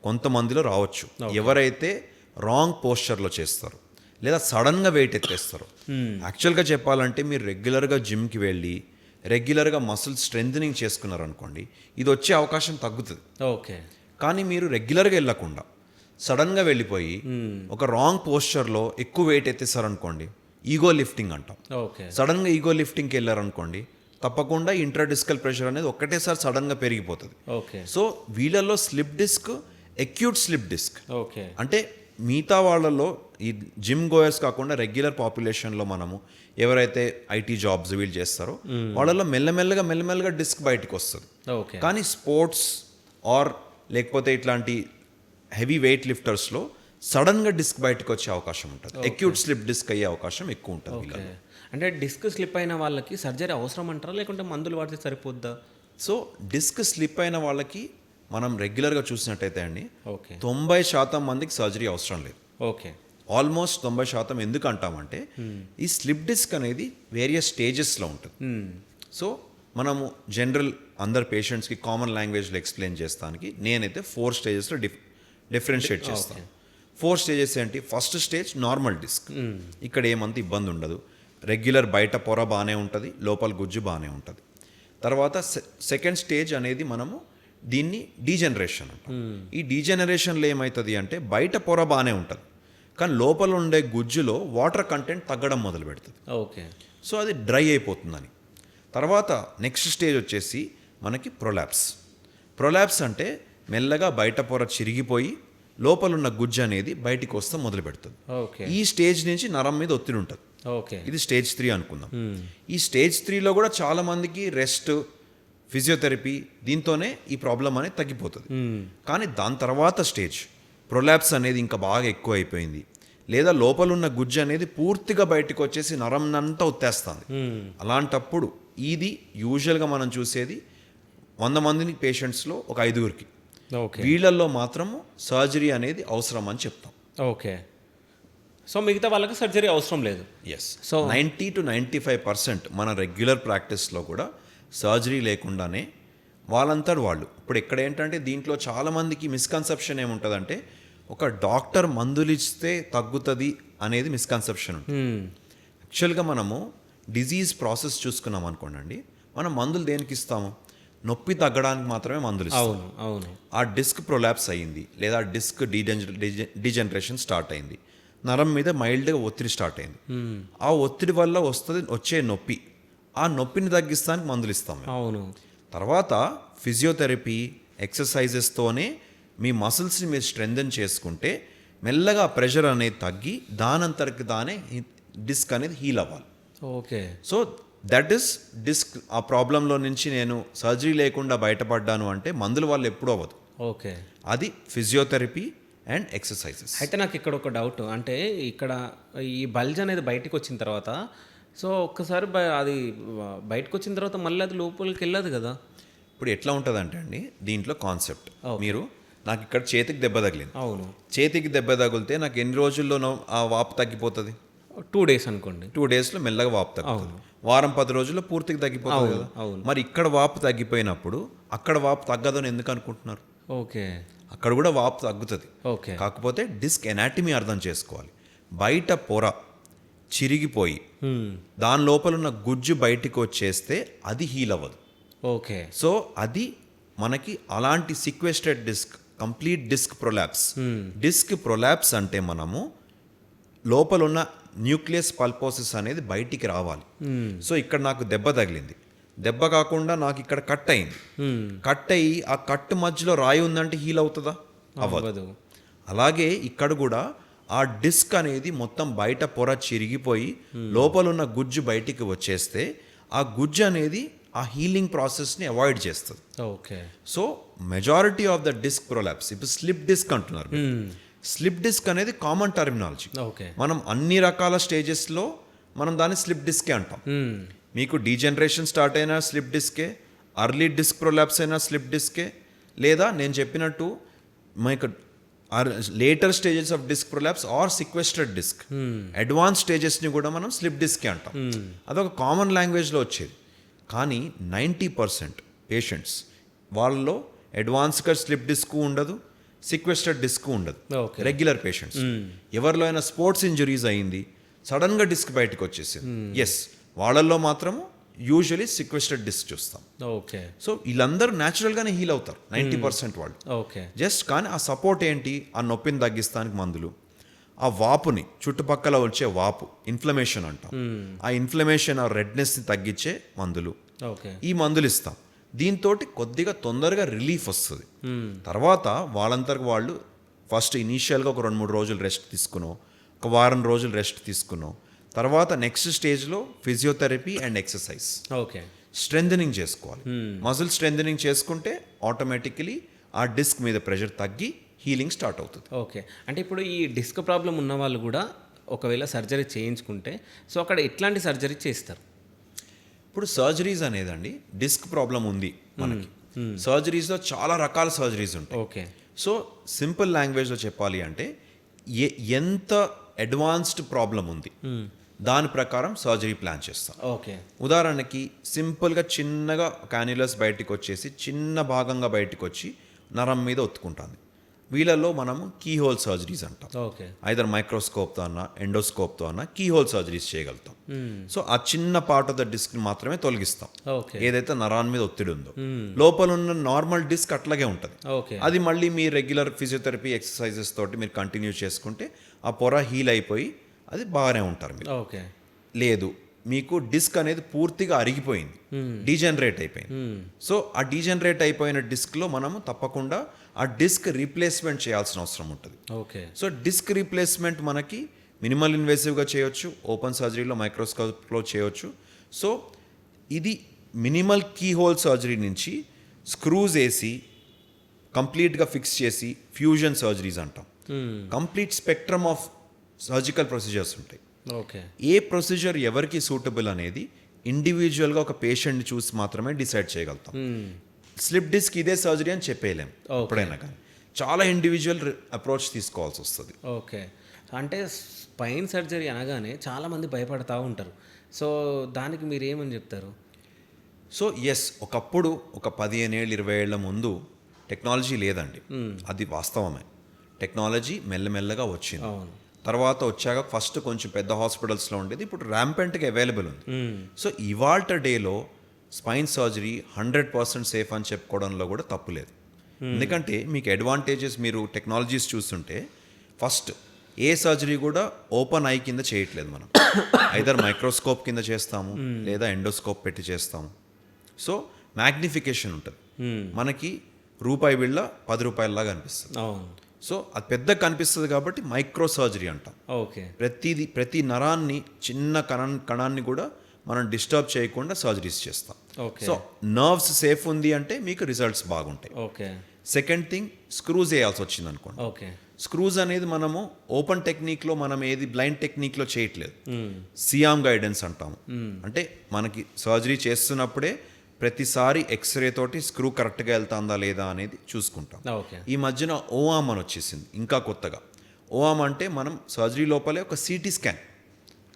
కొంతమందిలో రావచ్చు. ఎవరైతే రాంగ్ పోస్చర్లో చేస్తారు లేదా సడన్గా వెయిట్ ఎత్తేస్తారు. యాక్చువల్గా చెప్పాలంటే మీరు రెగ్యులర్గా జిమ్కి వెళ్ళి రెగ్యులర్గా మసిల్ స్ట్రెంథనింగ్ చేసుకున్నారనుకోండి, ఇది వచ్చే అవకాశం తగ్గుతుంది.
ఓకే.
కానీ మీరు రెగ్యులర్గా వెళ్ళకుండా సడన్గా వెళ్ళిపోయి ఒక రాంగ్ పోస్చర్లో ఎక్కువ వెయిట్ ఎత్తేసారనుకోండి, ఈగో లిఫ్టింగ్ అంటాం.
ఓకే.
సడన్గా ఈగో లిఫ్టింగ్కి వెళ్ళారనుకోండి, తప్పకుండా ఇంట్రాడిస్కల్ ప్రెషర్ అనేది ఒక్కటేసారి సడన్గా పెరిగిపోతుంది.
ఓకే.
సో వీళ్ళల్లో slip disc acute slip disc
okay.
అంటే మిగతా వాళ్ళలో ఈ జిమ్ గోయర్స్ కాకుండా రెగ్యులర్ పాపులేషన్లో మనము ఎవరైతే ఐటీ జాబ్స్ వీళ్ళు చేస్తారో వాళ్ళలో మెల్లమెల్లగా డిస్క్ బయటకు వస్తుంది.
ఓకే.
కానీ స్పోర్ట్స్ ఆర్ లేకపోతే ఇట్లాంటి హెవీ వెయిట్ లిఫ్టర్స్లో సడన్గా డిస్క్ బయటకు వచ్చే అవకాశం ఉంటుంది. అక్యూట్ స్లిప్ డిస్క్ అయ్యే అవకాశం ఎక్కువ ఉంటుంది వీళ్ళలో.
అంటే డిస్క్ స్లిప్ అయిన వాళ్ళకి సర్జరీ అవసరం అంటారా, లేకుంటే మందులు వాడితే సరిపోద్దా?
సో డిస్క్ స్లిప్ అయిన వాళ్ళకి మనం రెగ్యులర్గా చూసినట్టయితే అండి
ఓకే.
90% మందికి సర్జరీ అవసరం లేదు.
ఓకే.
ఆల్మోస్ట్ 90% ఎందుకు అంటామంటే ఈ స్లిప్ డిస్క్ అనేది వేరియస్ స్టేజెస్లో ఉంటుంది. సో మనము జనరల్ అందరు పేషెంట్స్కి కామన్ లాంగ్వేజ్లో ఎక్స్ప్లెయిన్ చేస్తానికి నేనైతే 4 స్టేజెస్లో డిఫరెన్షియేట్ చేస్తాను. 4 స్టేజెస్ ఏంటి? First stage normal disc. ఇక్కడ ఏమంత ఇబ్బంది ఉండదు. రెగ్యులర్ బయట పొర బాగానే ఉంటుంది, లోపల గుజ్జు బాగానే ఉంటుంది. తర్వాత సెకండ్ స్టేజ్ అనేది మనము దీన్ని డీజనరేషన్ అంటాం. ఈ డీజనరేషన్లో ఏమవుతుంది అంటే బయట పొర బాగానే ఉంటుంది, కానీ లోపల ఉండే గుజ్జులో వాటర్ కంటెంట్ తగ్గడం మొదలు పెడుతుంది.
ఓకే.
సో అది డ్రై అయిపోతుందని. తర్వాత నెక్స్ట్ స్టేజ్ వచ్చేసి మనకి ప్రొలాప్స్ అంటే మెల్లగా బయట పొర చిరిగిపోయి లోపల ఉన్న గుజ్జు అనేది బయటికి వస్తే మొదలు పెడుతుంది.
ఓకే.
ఈ స్టేజ్ నుంచి నరం మీద ఒత్తిడి ఉంటుంది.
ఓకే.
ఇది స్టేజ్ 3 అనుకుందాం. ఈ స్టేజ్ 3లో కూడా చాలా మందికి రెస్ట్, ఫిజియోథెరపీ దీంతోనే ఈ ప్రాబ్లం అనేది తగ్గిపోతుంది. కానీ దాని తర్వాత స్టేజ్ ప్రొలాప్స్ అనేది ఇంకా బాగా ఎక్కువ అయిపోయింది, లేదా లోపల ఉన్న గుజ్జు అనేది పూర్తిగా బయటకు వచ్చేసి నరంనంతా ఒత్తేస్తుంది. అలాంటప్పుడు ఇది యూజువల్గా మనం చూసేది 100 మందిని పేషెంట్స్లో ఒక 5గురికి.
ఓకే.
వీళ్ళల్లో మాత్రము సర్జరీ అనేది అవసరం అని చెప్తాం.
ఓకే. సో మిగతా వాళ్ళకి సర్జరీ అవసరం లేదు.
ఎస్.
సో
90 to 95% మన రెగ్యులర్ ప్రాక్టీస్లో కూడా సర్జరీ లేకుండానే వాళ్ళంతటి వాళ్ళు. ఇప్పుడు ఇక్కడ ఏంటంటే దీంట్లో చాలామందికి మిస్కన్సెప్షన్ ఏముంటుందంటే ఒక డాక్టర్ మందులు ఇస్తే తగ్గుతుంది అనేది మిస్కన్సెప్షన్ ఉంటుంది. యాక్చువల్గా మనము డిజీజ్ ప్రాసెస్ చూసుకున్నాం అనుకోండి, మనం మందులు దేనికి ఇస్తాము? నొప్పి తగ్గడానికి మాత్రమే మందులు ఇస్తాము.
అవును, అవును.
ఆ డిస్క్ ప్రొలాప్స్ అయ్యింది లేదా డిస్క్ డీజనరేషన్ స్టార్ట్ అయింది, నరం మీద మైల్డ్గా ఒత్తిడి స్టార్ట్ అయింది. ఆ ఒత్తిడి వల్ల వచ్చే నొప్పి, ఆ నొప్పిని తగ్గిస్తానికి మందులు ఇస్తాం.
అవును.
తర్వాత ఫిజియోథెరపీ ఎక్సర్సైజెస్తోనే మీ మసిల్స్ని మీరు స్ట్రెంథెన్ చేసుకుంటే మెల్లగా ప్రెషర్ అనేది తగ్గి దానంతరికి దానే డిస్క్ అనేది హీల్ అవ్వాలి.
Okay.
So that is disc. ఆ ప్రాబ్లంలో నుంచి నేను సర్జరీ లేకుండా బయటపడ్డాను అంటే మందుల వల్ల ఎప్పుడూ అవ్వదు.
ఓకే.
అది ఫిజియోథెరపీ అండ్ ఎక్సర్సైజెస్.
అయితే నాకు ఇక్కడ ఒక డౌట్, అంటే ఇక్కడ ఈ బల్జ్ అనేది బయటకు వచ్చిన తర్వాత సో ఒక్కసారి అది బయటకు వచ్చిన తర్వాత మళ్ళీ అది లోపలికి వెళ్ళదు కదా.
ఇప్పుడు ఎట్లా ఉంటుందంటే అండి దీంట్లో కాన్సెప్ట్, మీరు నాకు ఇక్కడ చేతికి దెబ్బ తగిలింది.
అవును.
చేతికి దెబ్బ తగిలితే నాకు ఎన్ని రోజుల్లోనో ఆ వాపు తగ్గిపోతుంది?
2 days అనుకోండి.
2 daysలో మెల్లగా వాపు తగ్గుతుంది. వారం 10 రోజుల్లో పూర్తిగా తగ్గిపోతుంది కదా. మరి ఇక్కడ వాపు తగ్గిపోయినప్పుడు అక్కడ వాపు తగ్గదని ఎందుకు అనుకుంటున్నారు?
ఓకే.
అక్కడ కూడా వాపు తగ్గుతుంది.
ఓకే.
కాకపోతే డిస్క్ ఎనాటమీ అర్థం చేసుకోవాలి. బయట పొర చిరిగిపోయి దాని లోపల ఉన్న గుజ్జు బయటికి వచ్చేస్తే అది హీల్ అవ్వదు.
ఓకే.
సో అది మనకి అలాంటి sequestered disc, complete disc prolapse. Disc prolapse అంటే మనము లోపల ఉన్న న్యూక్లియస్ పల్పోసిస్ అనేది బయటికి రావాలి. సో ఇక్కడ నాకు దెబ్బ తగిలింది, దెబ్బ కాకుండా నాకు ఇక్కడ కట్ అయింది. కట్ అయ్యి ఆ కట్ మధ్యలో రాయి ఉందంటే హీల్ అవుతుందా? అవ్వదు. అలాగే ఇక్కడ కూడా ఆ డిస్క్ అనేది మొత్తం బయట పొర చిరిగిపోయి లోపల ఉన్న గుజ్జు బయటికి వచ్చేస్తే ఆ గుజ్జు అనేది ఆ హీలింగ్ ప్రాసెస్ని అవాయిడ్ చేస్తుంది.
Okay.
So majority of the disc prolapse, ఇప్పుడు స్లిప్ డిస్క్ అంటున్నారు. స్లిప్ డిస్క్ అనేది కామన్ టర్మినాలజీ.
ఓకే.
మనం అన్ని రకాల స్టేజెస్లో మనం దాన్ని స్లిప్ డిస్కే అంటాం. మీకు డీజనరేషన్ స్టార్ట్ అయినా స్లిప్ డిస్కే, అర్లీ డిస్క్ ప్రొలాప్స్ అయినా స్లిప్ డిస్కే, లేదా నేను చెప్పినట్టు మీకు later stages of disc prolapse or sequestered disc, advance స్టేజెస్ని కూడా మనం స్లిప్ డిస్కే అంటాం. అదొక కామన్ లాంగ్వేజ్లో వచ్చేది. కానీ 90% పేషెంట్స్ వాళ్ళలో అడ్వాన్స్గా స్లిప్ డిస్క్ ఉండదు, సిక్వెస్టెడ్ డిస్క్ ఉండదు.
Okay.
రెగ్యులర్ పేషెంట్స్ ఎవరిలో అయినా స్పోర్ట్స్ ఇంజురీస్ అయ్యింది, సడన్గా డిస్క్ బయటకు వచ్చేసింది, ఎస్ వాళ్ళల్లో మాత్రము యూజువలీ సిక్వెస్టెడ్ డిస్క్ చూస్తాం.
ఓకే.
సో వీళ్ళందరూ న్యాచురల్గానే హీల్ అవుతారు 90% వాళ్ళు.
ఓకే.
జస్ట్ కానీ ఆ సపోర్ట్ ఏంటి, ఆ నొప్పిని తగ్గిస్తానికి మందులు, ఆ వాపుని చుట్టుపక్కల వచ్చే వాపు ఇన్ఫ్లమేషన్ అంటాం, ఆ ఇన్ఫ్లమేషన్ ఆ రెడ్నెస్ని తగ్గించే మందులు,
ఓకే.
ఈ మందులు ఇస్తాం. దీంతో కొద్దిగా తొందరగా రిలీఫ్ వస్తుంది. తర్వాత వాళ్ళంతకు వాళ్ళు ఫస్ట్ ఇనీషియల్గా ఒక 2-3 రోజులు రెస్ట్ తీసుకునో, ఒక వారం రోజులు రెస్ట్ తీసుకునో, తర్వాత నెక్స్ట్ స్టేజ్లో physiotherapy and exercise,
okay.
Strengthening చేసుకోవాలి. మజిల్ స్ట్రెంథనింగ్ చేసుకుంటే ఆటోమేటికలీ ఆ డిస్క్ మీద ప్రెషర్ తగ్గి హీలింగ్ స్టార్ట్ అవుతుంది.
ఓకే. అంటే ఇప్పుడు ఈ డిస్క్ ప్రాబ్లం ఉన్న వాళ్ళు కూడా ఒకవేళ సర్జరీ చేయించుకుంటే సో అక్కడ ఎట్లాంటి సర్జరీ చేస్తారు?
ఇప్పుడు సర్జరీస్ అనేదండి, డిస్క్ ప్రాబ్లం ఉంది మనకి, సర్జరీస్లో చాలా రకాల సర్జరీస్ ఉంటాయి.
ఓకే.
సో సింపుల్ లాంగ్వేజ్లో చెప్పాలి అంటే ఎంత అడ్వాన్స్డ్ ప్రాబ్లం ఉంది దాని ప్రకారం సర్జరీ ప్లాన్ చేస్తాం.
ఓకే.
ఉదాహరణకి సింపుల్గా చిన్నగా కాన్యులస్ బయటికి వచ్చేసి చిన్న భాగంగా బయటికి వచ్చి నరం మీద ఒత్తుకుంటుంది, వీళ్ళలో మనము కీ హోల్ సర్జరీస్ అంటాం.
ఓకే.
ఐదర్ మైక్రోస్కోప్తో అన్నా ఎండోస్కోప్తో అన్నా కీ హోల్ సర్జరీస్ చేయగలుగుతాం. సో ఆ చిన్న పార్ట్ ఆఫ్ ద డిస్క్ని మాత్రమే తొలగిస్తాం,
ఓకే.
ఏదైతే నరాన్ మీద ఒత్తిడి ఉందో. లోపల ఉన్న నార్మల్ డిస్క్ అట్లాగే ఉంటుంది,
ఓకే.
అది మళ్ళీ మీ రెగ్యులర్ ఫిజియోథెరపీ ఎక్సర్సైజెస్ తోటి మీరు కంటిన్యూ చేసుకుంటే ఆ పొర హీల్ అయిపోయి అది బాగానే ఉంటారు మీరు.
ఓకే.
లేదు మీకు డిస్క్ అనేది పూర్తిగా అరిగిపోయింది, డీజనరేట్ అయిపోయింది. సో ఆ డీజనరేట్ అయిపోయిన డిస్క్లో మనము తప్పకుండా ఆ డిస్క్ రీప్లేస్మెంట్ చేయాల్సిన అవసరం ఉంటుంది.
ఓకే.
సో డిస్క్ రీప్లేస్మెంట్ మనకి మినిమల్ ఇన్వేసివ్గా చేయొచ్చు, ఓపెన్ సర్జరీలో మైక్రోస్కోప్లో చేయొచ్చు. సో ఇది మినిమల్ కీ హోల్ సర్జరీ నుంచి స్క్రూస్ వేసి కంప్లీట్గా ఫిక్స్ చేసి ఫ్యూజన్ సర్జరీస్ అంటాం. Complete spectrum of surgical procedures ఉంటాయి.
ఓకే.
ఏ ప్రొసీజర్ ఎవరికి సూటబుల్ అనేది ఇండివిజువల్గా ఒక పేషెంట్ని చూసి మాత్రమే డిసైడ్ చేయగలుగుతాం. స్లిప్ డిస్క్ ఇదే సర్జరీ అని చెప్పేయలేం ఎప్పుడైనా, కానీ చాలా ఇండివిజువల్ అప్రోచ్ తీసుకోవాల్సి వస్తుంది.
ఓకే. అంటే స్పైన్ సర్జరీ అనగానే చాలామంది భయపడతా ఉంటారు, సో దానికి మీరు ఏమని చెప్తారు?
సో ఎస్, ఒకప్పుడు ఒక 15 ఏళ్ళు 20 ఏళ్ల ముందు టెక్నాలజీ లేదండి, అది వాస్తవమే. టెక్నాలజీ మెల్లమెల్లగా వచ్చింది, తర్వాత వచ్చాక ఫస్ట్ కొంచెం పెద్ద హాస్పిటల్స్లో ఉండేది, ఇప్పుడు ర్యాంపెంట్గా అవైలబుల్ ఉంది. సో ఇవాల్ట డేలో స్పైన్ సర్జరీ 100% సేఫ్ అని చెప్పుకోవడంలో కూడా తప్పు లేదు. ఎందుకంటే మీకు అడ్వాంటేజెస్ మీరు టెక్నాలజీస్ చూస్తుంటే ఫస్ట్ ఏ సర్జరీ కూడా ఓపెన్ ఐ కింద చేయట్లేదు మనం, ఐదర్ మైక్రోస్కోప్ కింద చేస్తాము లేదా ఎండోస్కోప్ పెట్టి చేస్తాము. సో మ్యాగ్నిఫికేషన్ ఉంటుంది, మనకి రూపాయి బిళ్ళ 10 రూపాయలలాగా అనిపిస్తుంది. సో అది పెద్ద కనిపిస్తుంది కాబట్టి మైక్రో సర్జరీ అంటాం.
ఓకే.
ప్రతి నరాన్ని చిన్న కణాన్ని కూడా మనం డిస్టర్బ్ చేయకుండా సర్జరీస్ చేస్తాం. సో నర్వ్స్ సేఫ్ ఉంది అంటే మీకు రిజల్ట్స్ బాగుంటాయి.
ఓకే.
సెకండ్ థింగ్, స్క్రూస్ వేయాల్సి వచ్చింది అనుకోండి.
ఓకే.
స్క్రూస్ అనేది మనము ఓపెన్ టెక్నిక్లో మనం ఏది బ్లైండ్ టెక్నిక్లో చేయట్లేదు, సియామ్ గైడెన్స్ అంటాము. అంటే మనకి సర్జరీ చేస్తున్నప్పుడే ప్రతిసారి ఎక్స్రే తోటి స్క్రూ కరెక్ట్గా వెళ్తుందా లేదా అనేది చూసుకుంటాం. ఈ మధ్యన ఓఆమ్ అని వచ్చేసింది ఇంకా కొత్తగా. ఓఆమ్ అంటే మనం సర్జరీ లోపలే ఒక CT scan,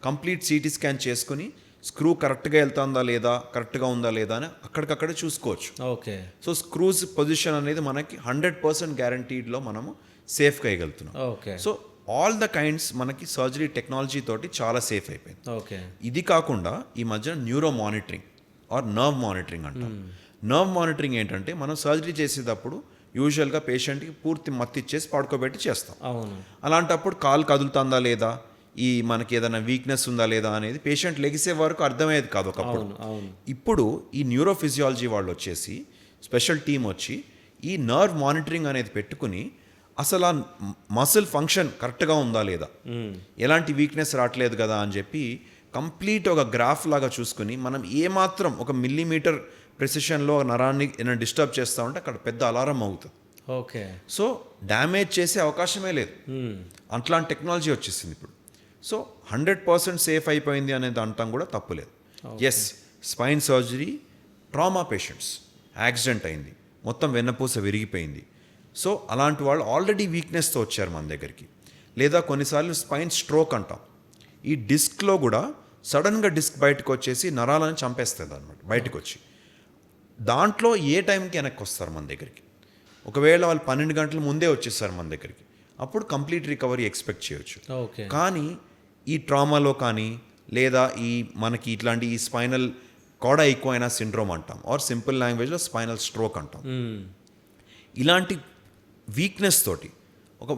complete CT scan చేసుకుని స్క్రూ కరెక్ట్గా వెళ్తుందా లేదా, కరెక్ట్గా ఉందా లేదా అని అక్కడికక్కడే చూసుకోవచ్చు.
ఓకే.
సో స్క్రూస్ పొజిషన్ అనేది మనకి 100% గ్యారంటీడ్లో మనము సేఫ్గా వేయగలుగుతున్నాం.
Okay.
So all the kinds మనకి సర్జరీ టెక్నాలజీ తోటి చాలా సేఫ్ అయిపోయింది.
ఓకే.
ఇది కాకుండా ఈ మధ్య neuro monitoring or nerve monitoring అంటాం. నర్వ్ మానిటరింగ్ ఏంటంటే మనం సర్జరీ చేసేటప్పుడు యూజువల్గా పేషెంట్కి పూర్తి మత్తు ఇచ్చేసి పడుకోబెట్టి చేస్తాం. అలాంటప్పుడు కాలు కదులుతుందా లేదా, ఈ మనకి ఏదైనా వీక్నెస్ ఉందా లేదా అనేది పేషెంట్ లెగిసే వరకు అర్థమయ్యేది కాదు ఒకప్పుడు. ఇప్పుడు ఈ న్యూరో ఫిజియాలజీ వాళ్ళు వచ్చేసి స్పెషల్ టీం వచ్చి ఈ నర్వ్ మానిటరింగ్ అనేది పెట్టుకుని అసలు ఆ మసిల్ ఫంక్షన్ కరెక్ట్గా ఉందా లేదా, ఎలాంటి వీక్నెస్ రావట్లేదు కదా అని చెప్పి కంప్లీట్ ఒక గ్రాఫ్ లాగా చూసుకుని మనం ఏమాత్రం ఒక మిల్లీమీటర్ ప్రెసిషన్లో నరాన్ని ఏమైనా డిస్టర్బ్ చేస్తూ ఉంటే అక్కడ పెద్ద అలారం అవుతుంది.
ఓకే.
సో డ్యామేజ్ చేసే అవకాశమే లేదు. అట్లాంటి టెక్నాలజీ వచ్చేసింది ఇప్పుడు. సో 100% సేఫ్ అయిపోయింది అనేది అంటాం కూడా తప్పులేదు. Yes, spine surgery, trauma patients, accident అయింది, మొత్తం వెన్నపూస విరిగిపోయింది. సో అలాంటి వాళ్ళు ఆల్రెడీ వీక్నెస్తో వచ్చారు మన దగ్గరికి. లేదా కొన్నిసార్లు స్పైన్ స్ట్రోక్ అంటాం. ఈ డిస్క్లో కూడా సడన్గా డిస్క్ బయటకు వచ్చేసి నరాలను చంపేస్తుంది అనమాట బయటకు వచ్చి. దాంట్లో ఏ టైంకి వెనక్కి వస్తారు మన దగ్గరికి? ఒకవేళ వాళ్ళు 12 గంటల ముందే వచ్చేస్తారు మన దగ్గరికి, అప్పుడు కంప్లీట్ రికవరీ ఎక్స్పెక్ట్ చేయొచ్చు.
ఓకే.
కానీ ఈ ట్రామాలో కానీ లేదా మనకి ఇట్లాంటి ఈ స్పైనల్ కోడా ఈక్వైనా సిండ్రోమ్ అంటాం, ఆర్ సింపుల్ లాంగ్వేజ్లో స్పైనల్ స్ట్రోక్ అంటాం. ఇలాంటి వీక్నెస్ తోటి ఒక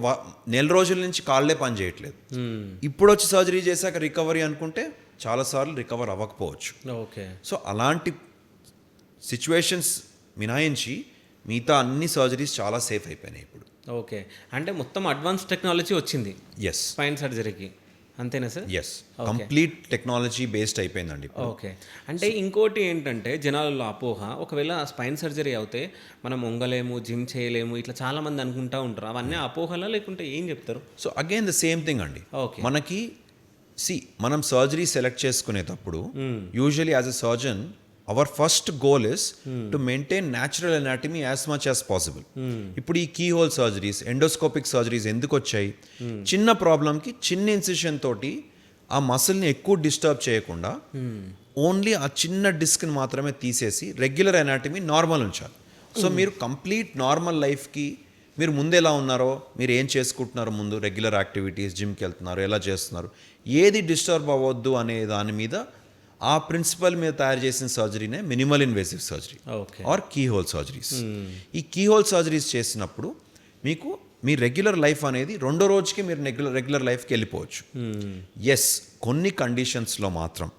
నెల రోజుల నుంచి కాళ్ళే పని చేయట్లేదు, ఇప్పుడు వచ్చి సర్జరీ చేశాక రికవరీ అనుకుంటే చాలాసార్లు రికవర్ అవ్వకపోవచ్చు.
ఓకే.
సో అలాంటి సిచ్యువేషన్స్ మినాయించి మిగతా అన్ని సర్జరీస్ చాలా సేఫ్ అయిపోయినాయి ఇప్పుడు.
ఓకే. అంటే మొత్తం అడ్వాన్స్ టెక్నాలజీ వచ్చింది
ఎస్,
స్పైన్ సర్జరీకి, అంతేనా sir?
Yes, complete technology based అయిపోయిందండి.
ఓకే. అంటే ఇంకోటి ఏంటంటే జనాలలో అపోహ, ఒకవేళ స్పైన్ సర్జరీ అవుతే మనం వంగలేము, జిమ్ చేయలేము, ఇట్లా చాలా మంది అనుకుంటా ఉంటారు. అవన్నీ అపోహలా లేకుంటే ఏం చెప్తారు?
So again the same thing అండి.
ఓకే.
మనకి మనం సర్జరీ సెలెక్ట్ చేసుకునేటప్పుడు usually as a surgeon our first goal is to maintain natural anatomy as much as possible. ఇప్పుడు ఈ keyhole surgeries, endoscopic surgeries ఎందుకు వచ్చాయి? చిన్న ప్రాబ్లంకి చిన్న ఇన్సిషన్ తోటి ఆ మసిల్ని ఎక్కువ డిస్టర్బ్ చేయకుండా ఓన్లీ ఆ చిన్న డిస్క్ని మాత్రమే తీసేసి రెగ్యులర్ అనాటమీ నార్మల్ ఉంచాలి. సో మీరు కంప్లీట్ నార్మల్ లైఫ్కి మీరు ముందు ఎలా ఉన్నారో, మీరు ఏం చేసుకుంటున్నారో, ముందు రెగ్యులర్ యాక్టివిటీస్, జిమ్కి వెళ్తున్నారు, ఎలా చేస్తున్నారు, ఏది డిస్టర్బ్ అవ్వద్దు అనే దాని మీద ఆ ప్రిన్సిపల్ మీద తయారు చేసిన సర్జరీనే minimal invasive surgery or keyhole surgeries. ఈ కీ హోల్ సర్జరీస్ చేసినప్పుడు మీకు మీ రెగ్యులర్ లైఫ్ అనేది రెండో రోజుకి మీరు రెగ్యులర్ లైఫ్కి వెళ్ళిపోవచ్చు. ఎస్, కొన్ని కండిషన్స్లో మాత్రం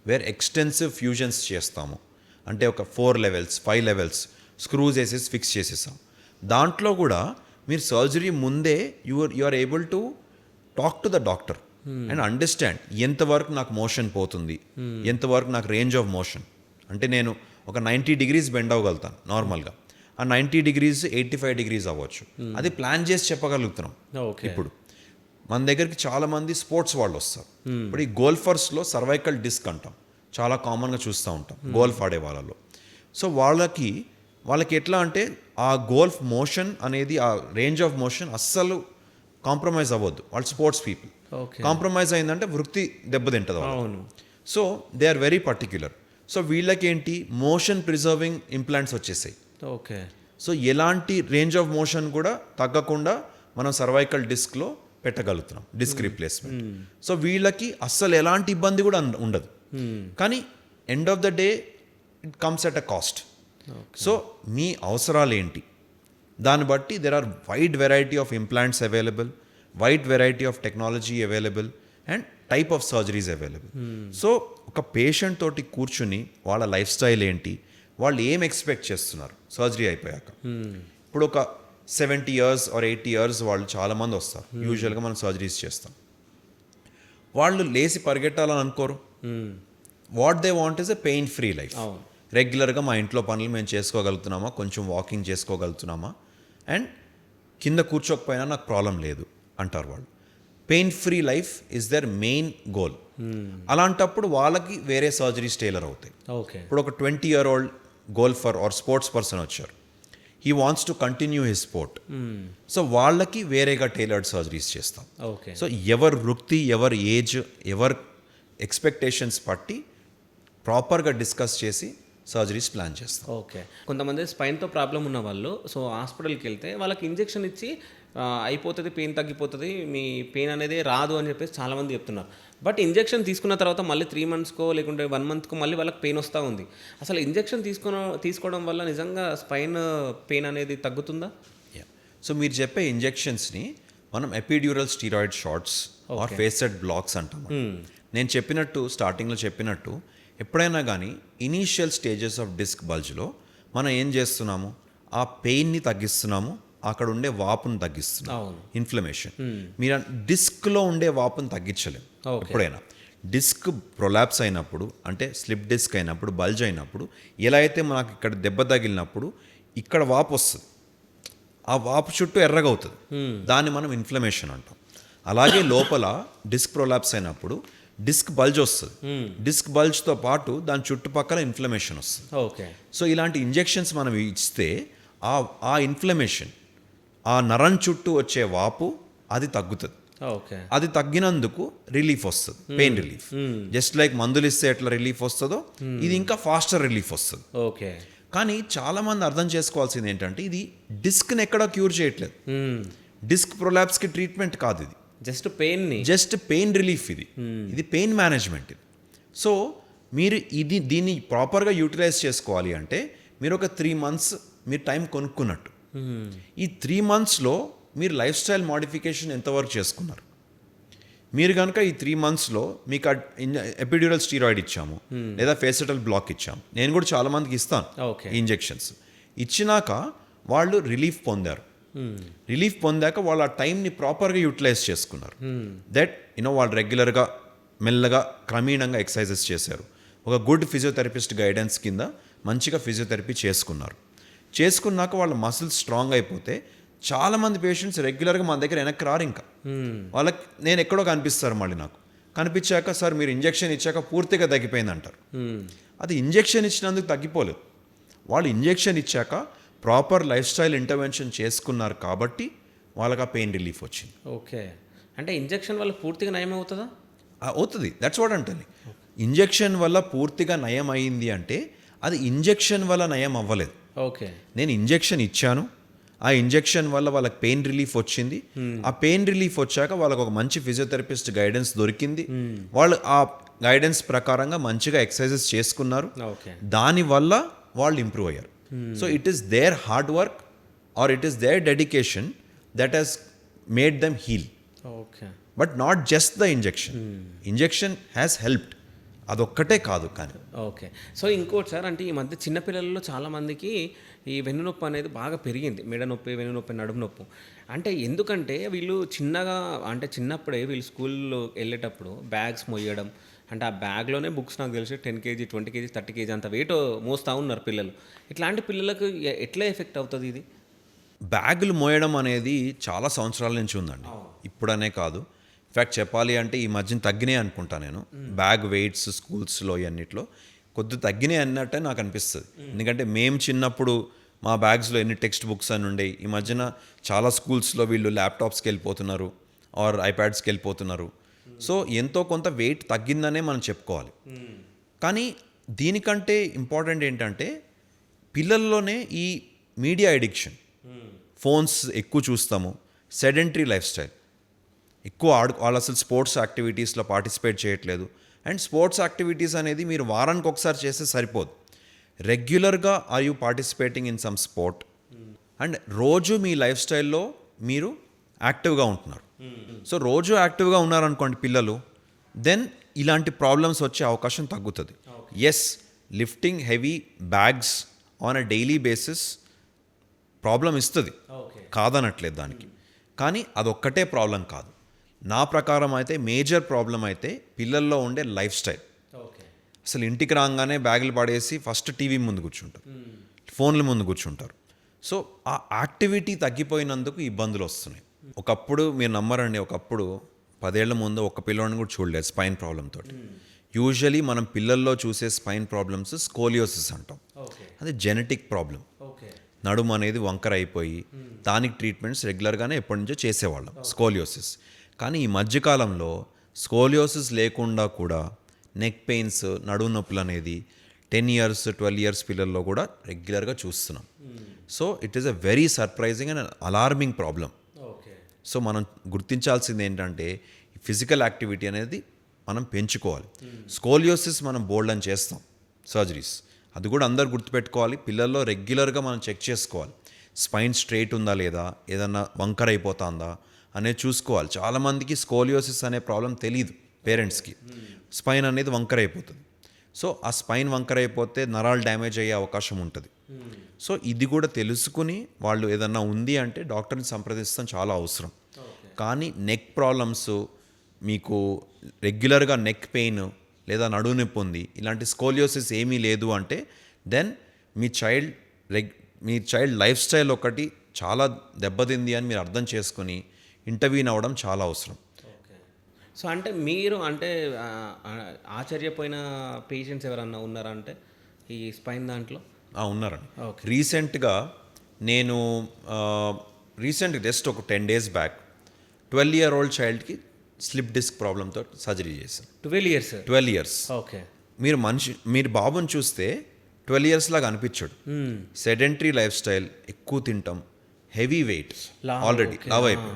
వేర్ ఎక్స్టెన్సివ్ ఫ్యూజన్స్ చేస్తాము, అంటే ఒక 4 levels 5 levels స్క్రూస్ వేసేసి ఫిక్స్ చేసేసాం. దాంట్లో కూడా మీరు సర్జరీ ముందే you are able to talk to the doctor and understand ఎంతవరకు నాకు మోషన్ పోతుంది, ఎంతవరకు నాకు రేంజ్ ఆఫ్ మోషన్. అంటే నేను ఒక 90 degrees బెండ్ అవ్వగలుగుతాను నార్మల్గా, ఆ 90 degrees 85 degrees అవ్వచ్చు. అది ప్లాన్ చేసి చెప్పగలుగుతున్నాం. ఇప్పుడు మన దగ్గరికి చాలామంది స్పోర్ట్స్ వాళ్ళు వస్తారు. ఇప్పుడు ఈ గోల్ఫర్స్లో సర్వైకల్ డిస్క్ అంటాం, చాలా కామన్గా చూస్తూ ఉంటాం గోల్ఫ్ ఆడే వాళ్ళలో. సో వాళ్ళకి ఎట్లా అంటే ఆ గోల్ఫ్ మోషన్ అనేది, ఆ రేంజ్ ఆఫ్ మోషన్ అస్సలు కాంప్రమైజ్ అవ్వద్దు. వాళ్ళు స్పోర్ట్స్ పీపుల్. కాంప్రమైజ్ అయిందంటే వృత్తి దెబ్బతింటుంది వాళ్ళు. So they are very particular. So వీళ్ళకేంటి మోషన్ ప్రిజర్వింగ్ ఇంప్లాంట్స్ వచ్చేసాయి.
ఓకే.
సో ఎలాంటి రేంజ్ ఆఫ్ మోషన్ కూడా తగ్గకుండా మనం సర్వైకల్ డిస్క్లో పెట్టగలుగుతున్నాం, డిస్క్ రీప్లేస్మెంట్. సో వీళ్ళకి అస్సలు ఎలాంటి ఇబ్బంది కూడా ఉండదు. కానీ end of the day it comes at a cost. So మీ అవసరాలు ఏంటి దాన్ని బట్టి there are wide variety of implants available, wide variety of technology available and type of surgeries available. So ఒక పేషెంట్ తోటి కూర్చుని వాళ్ళ లైఫ్ స్టైల్ ఏంటి, వాళ్ళు ఏం ఎక్స్పెక్ట్ చేస్తున్నారు సర్జరీ అయిపోయాక. ఇప్పుడు ఒక 70 years or 80 years వాళ్ళు చాలామంది వస్తారు. యూజువల్గా మనం సర్జరీస్ చేస్తాం. వాళ్ళు లేచి పరిగెట్టాలని అనుకోరు. What they want is a pain free life. రెగ్యులర్గా మా ఇంట్లో పనులు మేము చేసుకోగలుగుతున్నామా, కొంచెం వాకింగ్ చేసుకోగలుగుతున్నామా, అండ్ కింద కూర్చోకపోయినా నాకు ప్రాబ్లం లేదు అంటారు వాళ్ళు. Pain free life is their main goal. అలాంటప్పుడు వాళ్ళకి వేరే సర్జరీస్ టైలర్ అవుతాయి. ఇప్పుడు ఒక 20-year-old golfer or sports person వచ్చారు, he wants to continue his sport. So వాళ్ళకి వేరేగా టైలర్డ్ సర్జరీస్ చేస్తాం. సో ఎవరి వృత్తి, ఎవరి ఏజ్, ఎవరి ఎక్స్పెక్టేషన్స్ బట్టి ప్రాపర్గా డిస్కస్ చేసి సర్జరీస్ ప్లాన్ చేస్తాం.
ఓకే. కొంతమంది స్పైన్తో ప్రాబ్లం ఉన్న వాళ్ళు సో హాస్పిటల్కి వెళ్తే వాళ్ళకి ఇంజెక్షన్ ఇచ్చి అయిపోతుంది, పెయిన్ తగ్గిపోతుంది, మీ పెయిన్ అనేది రాదు అని చెప్పేసి చాలామంది చెప్తున్నారు. బట్ ఇంజెక్షన్ తీసుకున్న తర్వాత మళ్ళీ 3 monthsకో లేకుంటే 1 monthకో మళ్ళీ వాళ్ళకి పెయిన్ వస్తూ ఉంది. అసలు ఇంజెక్షన్ తీసుకోవడం వల్ల నిజంగా స్పైన్ పెయిన్ అనేది తగ్గుతుందా?
సో మీరు చెప్పే ఇంజెక్షన్స్ని మనం epidural steroid shots or facet blocks అంటాం. నేను చెప్పినట్టు స్టార్టింగ్లో చెప్పినట్టు ఎప్పుడైనా కానీ ఇనీషియల్ స్టేజెస్ ఆఫ్ డిస్క్ బల్జ్లో మనం ఏం చేస్తున్నాము, ఆ పెయిన్ని తగ్గిస్తున్నాము, అక్కడ ఉండే వాపును తగ్గిస్తున్నాం, ఇన్ఫ్లమేషన్. మీరు డిస్క్లో ఉండే వాపును తగ్గించలేము ఎప్పుడైనా. డిస్క్ ప్రొలాప్స్ అయినప్పుడు అంటే స్లిప్ డిస్క్ అయినప్పుడు బల్జ్ అయినప్పుడు ఎలా అయితే మనకు ఇక్కడ దెబ్బ తగిలినప్పుడు ఇక్కడ వాపు వస్తుంది, ఆ వాపు చుట్టూ ఎర్రగా అవుతుంది, దాన్ని మనం ఇన్ఫ్లమేషన్ అంటాం. అలాగే లోపల డిస్క్ ప్రొలాప్స్ అయినప్పుడు డిస్క్ బల్జ్ వస్తుంది, డిస్క్ బల్జ్తో పాటు దాని చుట్టుపక్కల ఇన్ఫ్లమేషన్ వస్తుంది.
ఓకే.
సో ఇలాంటి ఇంజెక్షన్స్ మనం ఇస్తే ఆ ఇన్ఫ్లమేషన్, ఆ నరం చుట్టూ వచ్చే వాపు అది తగ్గుతుంది.
ఓకే.
అది తగ్గినందుకు రిలీఫ్ వస్తుంది, పెయిన్ రిలీఫ్. జస్ట్ లైక్ మందులు ఇస్తే ఎట్లా రిలీఫ్ వస్తుందో ఇది ఇంకా ఫాస్టర్ రిలీఫ్ వస్తుంది.
ఓకే.
కానీ చాలామంది అర్థం చేసుకోవాల్సింది ఏంటంటే ఇది డిస్క్ని ఎక్కడా క్యూర్ చేయట్లేదు, డిస్క్ ప్రొలాప్స్కి ట్రీట్మెంట్ కాదు, ఇది జస్ట్ పెయిన్ రిలీఫ్, ఇది పెయిన్ మేనేజ్మెంట్. ఇది సో మీరు దీన్ని ప్రాపర్గా యూటిలైజ్ చేసుకోవాలి అంటే మీరు ఒక 3 months మీరు టైం కొనుక్కున్నట్టు. ఈ 3 monthsలో మీరు లైఫ్ స్టైల్ మోడిఫికేషన్ ఎంతవరకు చేసుకున్నారు? మీరు కనుక ఈ 3 monthsలో మీకు ఎపిడ్యూరల్ స్టీరాయిడ్ ఇచ్చాము లేదా ఫేసటల్ బ్లాక్ ఇచ్చాము, నేను కూడా చాలామందికి ఇస్తాను ఇంజెక్షన్స్. ఇచ్చినాక వాళ్ళు రిలీఫ్ పొందారు, రిలీఫ్ పొందాక వాళ్ళు ఆ టైంని ప్రాపర్గా యూటిలైజ్ చేసుకున్నారు. దట్ వాళ్ళు రెగ్యులర్గా మెల్లగా క్రమీణంగా ఎక్సర్సైజెస్ చేశారు, ఒక గుడ్ ఫిజియోథెరపిస్ట్ గైడెన్స్ కింద మంచిగా ఫిజియోథెరపీ చేసుకున్నాక వాళ్ళ మసిల్స్ స్ట్రాంగ్ అయిపోతే చాలామంది పేషెంట్స్ రెగ్యులర్గా మన దగ్గర వెనక్కి రారు. ఇంకా వాళ్ళకి నేను ఎక్కడో కనిపిస్తారు, మళ్ళీ నాకు కనిపించాక సార్ మీరు ఇంజెక్షన్ ఇచ్చాక పూర్తిగా తగ్గిపోయింది అంటారు. అది ఇంజెక్షన్ ఇచ్చినందుకు తగ్గిపోలేదు, వాళ్ళు ఇంజెక్షన్ ఇచ్చాక ప్రాపర్ లైఫ్ స్టైల్ ఇంటర్వెన్షన్ చేసుకున్నారు కాబట్టి వాళ్ళకి ఆ పెయిన్ రిలీఫ్ వచ్చింది.
ఓకే. అంటే ఇంజెక్షన్ వల్ల పూర్తిగా నయం అవుతుందా?
అవుతుంది, దట్స్ వాట్ అంటే. ఇంజెక్షన్ వల్ల పూర్తిగా నయం అయింది అంటే అది ఇంజెక్షన్ వల్ల నయం అవ్వలేదు.
ఓకే.
నేను ఇంజెక్షన్ ఇచ్చాను, ఆ ఇంజెక్షన్ వల్ల వాళ్ళకి పెయిన్ రిలీఫ్ వచ్చింది, ఆ పెయిన్ రిలీఫ్ వచ్చాక వాళ్ళకు ఒక మంచి ఫిజియోథెరపిస్ట్ గైడెన్స్ దొరికింది, వాళ్ళు ఆ గైడెన్స్ ప్రకారంగా మంచిగా ఎక్సర్సైజెస్ చేసుకున్నారు, దానివల్ల వాళ్ళు ఇంప్రూవ్ అయ్యారు. So it is their hard work or it is their dedication that he's made them heal.
Okay.
But not just the injection has helped, అదొక్కటే కాదు కానీ.
ఓకే. సో ఇంకోటి సార్, అంటే ఈ మధ్య చిన్నపిల్లల్లో చాలామందికి ఈ వెన్నునొప్పి అనేది బాగా పెరిగింది, మెడ నొప్పి, వెన్నునొప్పి, నడుము నొప్పి. అంటే ఎందుకంటే వీళ్ళు చిన్నప్పుడే వీళ్ళు స్కూల్లో వెళ్ళేటప్పుడు బ్యాగ్స్ మోయడం, అంటే ఆ బ్యాగ్లోనే బుక్స్ నాకు తెలిసి 10 kg 20 kg 30 kg అంత వెయిట్ మోస్తూ ఉన్నారు పిల్లలు. ఇట్లాంటి పిల్లలకు ఎట్లా ఎఫెక్ట్ అవుతుంది ఇది?
బ్యాగులు మోయడం అనేది చాలా సంవత్సరాల నుంచి ఉందండి, ఇప్పుడనే కాదు. ఇన్ఫ్యాక్ట్ చెప్పాలి అంటే ఈ మధ్యన తగ్గినాయి అనుకుంటా నేను, బ్యాగ్ వెయిట్స్ స్కూల్స్లో ఇవన్నిట్లో కొద్దిగా తగ్గినాయి అన్నట్టే నాకు అనిపిస్తుంది. ఎందుకంటే మేము చిన్నప్పుడు మా బ్యాగ్స్లో ఎన్ని టెక్స్ట్ బుక్స్ అని ఉండేవి, ఈ మధ్యన చాలా స్కూల్స్లో వీళ్ళు ల్యాప్టాప్స్కి వెళ్ళిపోతున్నారు ఆర్ ఐప్యాడ్స్కి వెళ్ళిపోతున్నారు. సో ఎంతో కొంత వెయిట్ తగ్గిందనే మనం చెప్పుకోవాలి. కానీ దీనికంటే ఇంపార్టెంట్ ఏంటంటే పిల్లల్లోనే ఈ మీడియా ఎడిక్షన్, ఫోన్స్ ఎక్కువ చూస్తాము, సెడెంటరీ లైఫ్ స్టైల్, ఎక్కువ వాళ్ళు అసలు స్పోర్ట్స్ యాక్టివిటీస్లో పార్టిసిపేట్ చేయట్లేదు. అండ్ స్పోర్ట్స్ యాక్టివిటీస్ అనేది మీరు వారానికి ఒకసారి చేస్తే సరిపోదు, రెగ్యులర్గా are you participating in some sport and రోజు మీ లైఫ్ స్టైల్లో మీరు యాక్టివ్గా ఉంటున్నారు. సో రోజు యాక్టివ్గా ఉన్నారనుకోండి పిల్లలు, దెన్ ఇలాంటి ప్రాబ్లమ్స్ వచ్చే అవకాశం తగ్గుతుంది. Yes, lifting heavy bags on a daily basis problem ఇస్తుంది, కాదనట్లేదు దానికి. కానీ అదొక్కటే ప్రాబ్లం కాదు. నా ప్రకారం అయితే మేజర్ ప్రాబ్లం అయితే పిల్లల్లో ఉండే లైఫ్ స్టైల్. అసలు ఇంటికి రాగానే బ్యాగులు పడేసి ఫస్ట్ టీవీ ముందు కూర్చుంటారు, ఫోన్ల ముందు కూర్చుంటారు. సో ఆ యాక్టివిటీ తగ్గిపోయినందుకు ఇబ్బందులు వస్తున్నాయి. ఒకప్పుడు మీరు నమ్మరండి, ఒకప్పుడు 10 ఏళ్ల ముందు ఒక పిల్లవాడిని కూడా చూడలేదు స్పైన్ ప్రాబ్లంతో. యూజువలీ మనం పిల్లల్లో చూసే స్పైన్ ప్రాబ్లమ్స్ స్కోలియోసిస్ అంటాం, అది జెనెటిక్ ప్రాబ్లం. నడుము అనేది వంకర అయిపోయి దానికి ట్రీట్మెంట్స్ రెగ్యులర్గానే ఎప్పటి నుంచో చేసేవాళ్ళం, స్కోలియోసిస్. కానీ ఈ మధ్యకాలంలో స్కోలియోసిస్ లేకుండా కూడా నెక్ పెయిన్స్, నడుము నొప్పులు అనేది 10 years 12 years పిల్లల్లో కూడా రెగ్యులర్గా చూస్తున్నాం. So it is a very surprising and alarming problem. So మనం గుర్తించాల్సింది ఏంటంటే ఫిజికల్ యాక్టివిటీ అనేది మనం పెంచుకోవాలి. స్కోలియోసిస్ మనం బోల్డ్ అని చేస్తాం సర్జరీస్, అది కూడా అందరు గుర్తుపెట్టుకోవాలి. పిల్లల్లో రెగ్యులర్గా మనం చెక్ చేసుకోవాలి, స్పైన్ స్ట్రైట్ ఉందా లేదా, ఏదన్నా వంకర అయిపోతుందా అనేది చూసుకోవాలి. చాలామందికి స్కోలియోసిస్ అనే ప్రాబ్లం తెలియదు పేరెంట్స్కి, స్పైన్ అనేది వంకర అయిపోతుంది. సో ఆ స్పైన్ వంకర అయిపోతే నరాలు డ్యామేజ్ అయ్యే అవకాశం ఉంటుంది. సో ఇది కూడా తెలుసుకుని వాళ్ళు ఏదన్నా ఉంది అంటే డాక్టర్ని సంప్రదిస్తాం చాలా అవసరం. కానీ నెక్ ప్రాబ్లమ్స్, మీకు రెగ్యులర్గా నెక్ పెయిన్ లేదా నడుము నొప్పి ఉంది, ఇలాంటి స్కోలియోసిస్ ఏమీ లేదు అంటే దెన్ మీ చైల్డ్ లైఫ్ స్టైల్ ఒకటి చాలా దెబ్బతింది అని మీరు అర్థం చేసుకుని ఇంటర్వ్యూన్ అవ్వడం చాలా అవసరం.
సో అంటే మీరు అంటే ఆశ్చర్యపోయిన పేషెంట్స్ ఎవరన్నా ఉన్నారా అంటే ఈ స్పైన్ దాంట్లో?
ఉన్నారండి.
Okay.
రీసెంట్గా నేను జస్ట్ ఒక 10 days బ్యాక్ 12-year-old చైల్డ్కి స్లిప్ డిస్క్ ప్రాబ్లంతో సర్జరీ చేశాను.
12 years.
12 years.
ఓకే.
మీరు బాబుని చూస్తే 12 years లాగా అనిపించడు. సెడెంటరీ లైఫ్ స్టైల్, ఎక్కువ తింటాం, హెవీ వెయిట్, ఆల్రెడీ లవ్ అయిపోయి.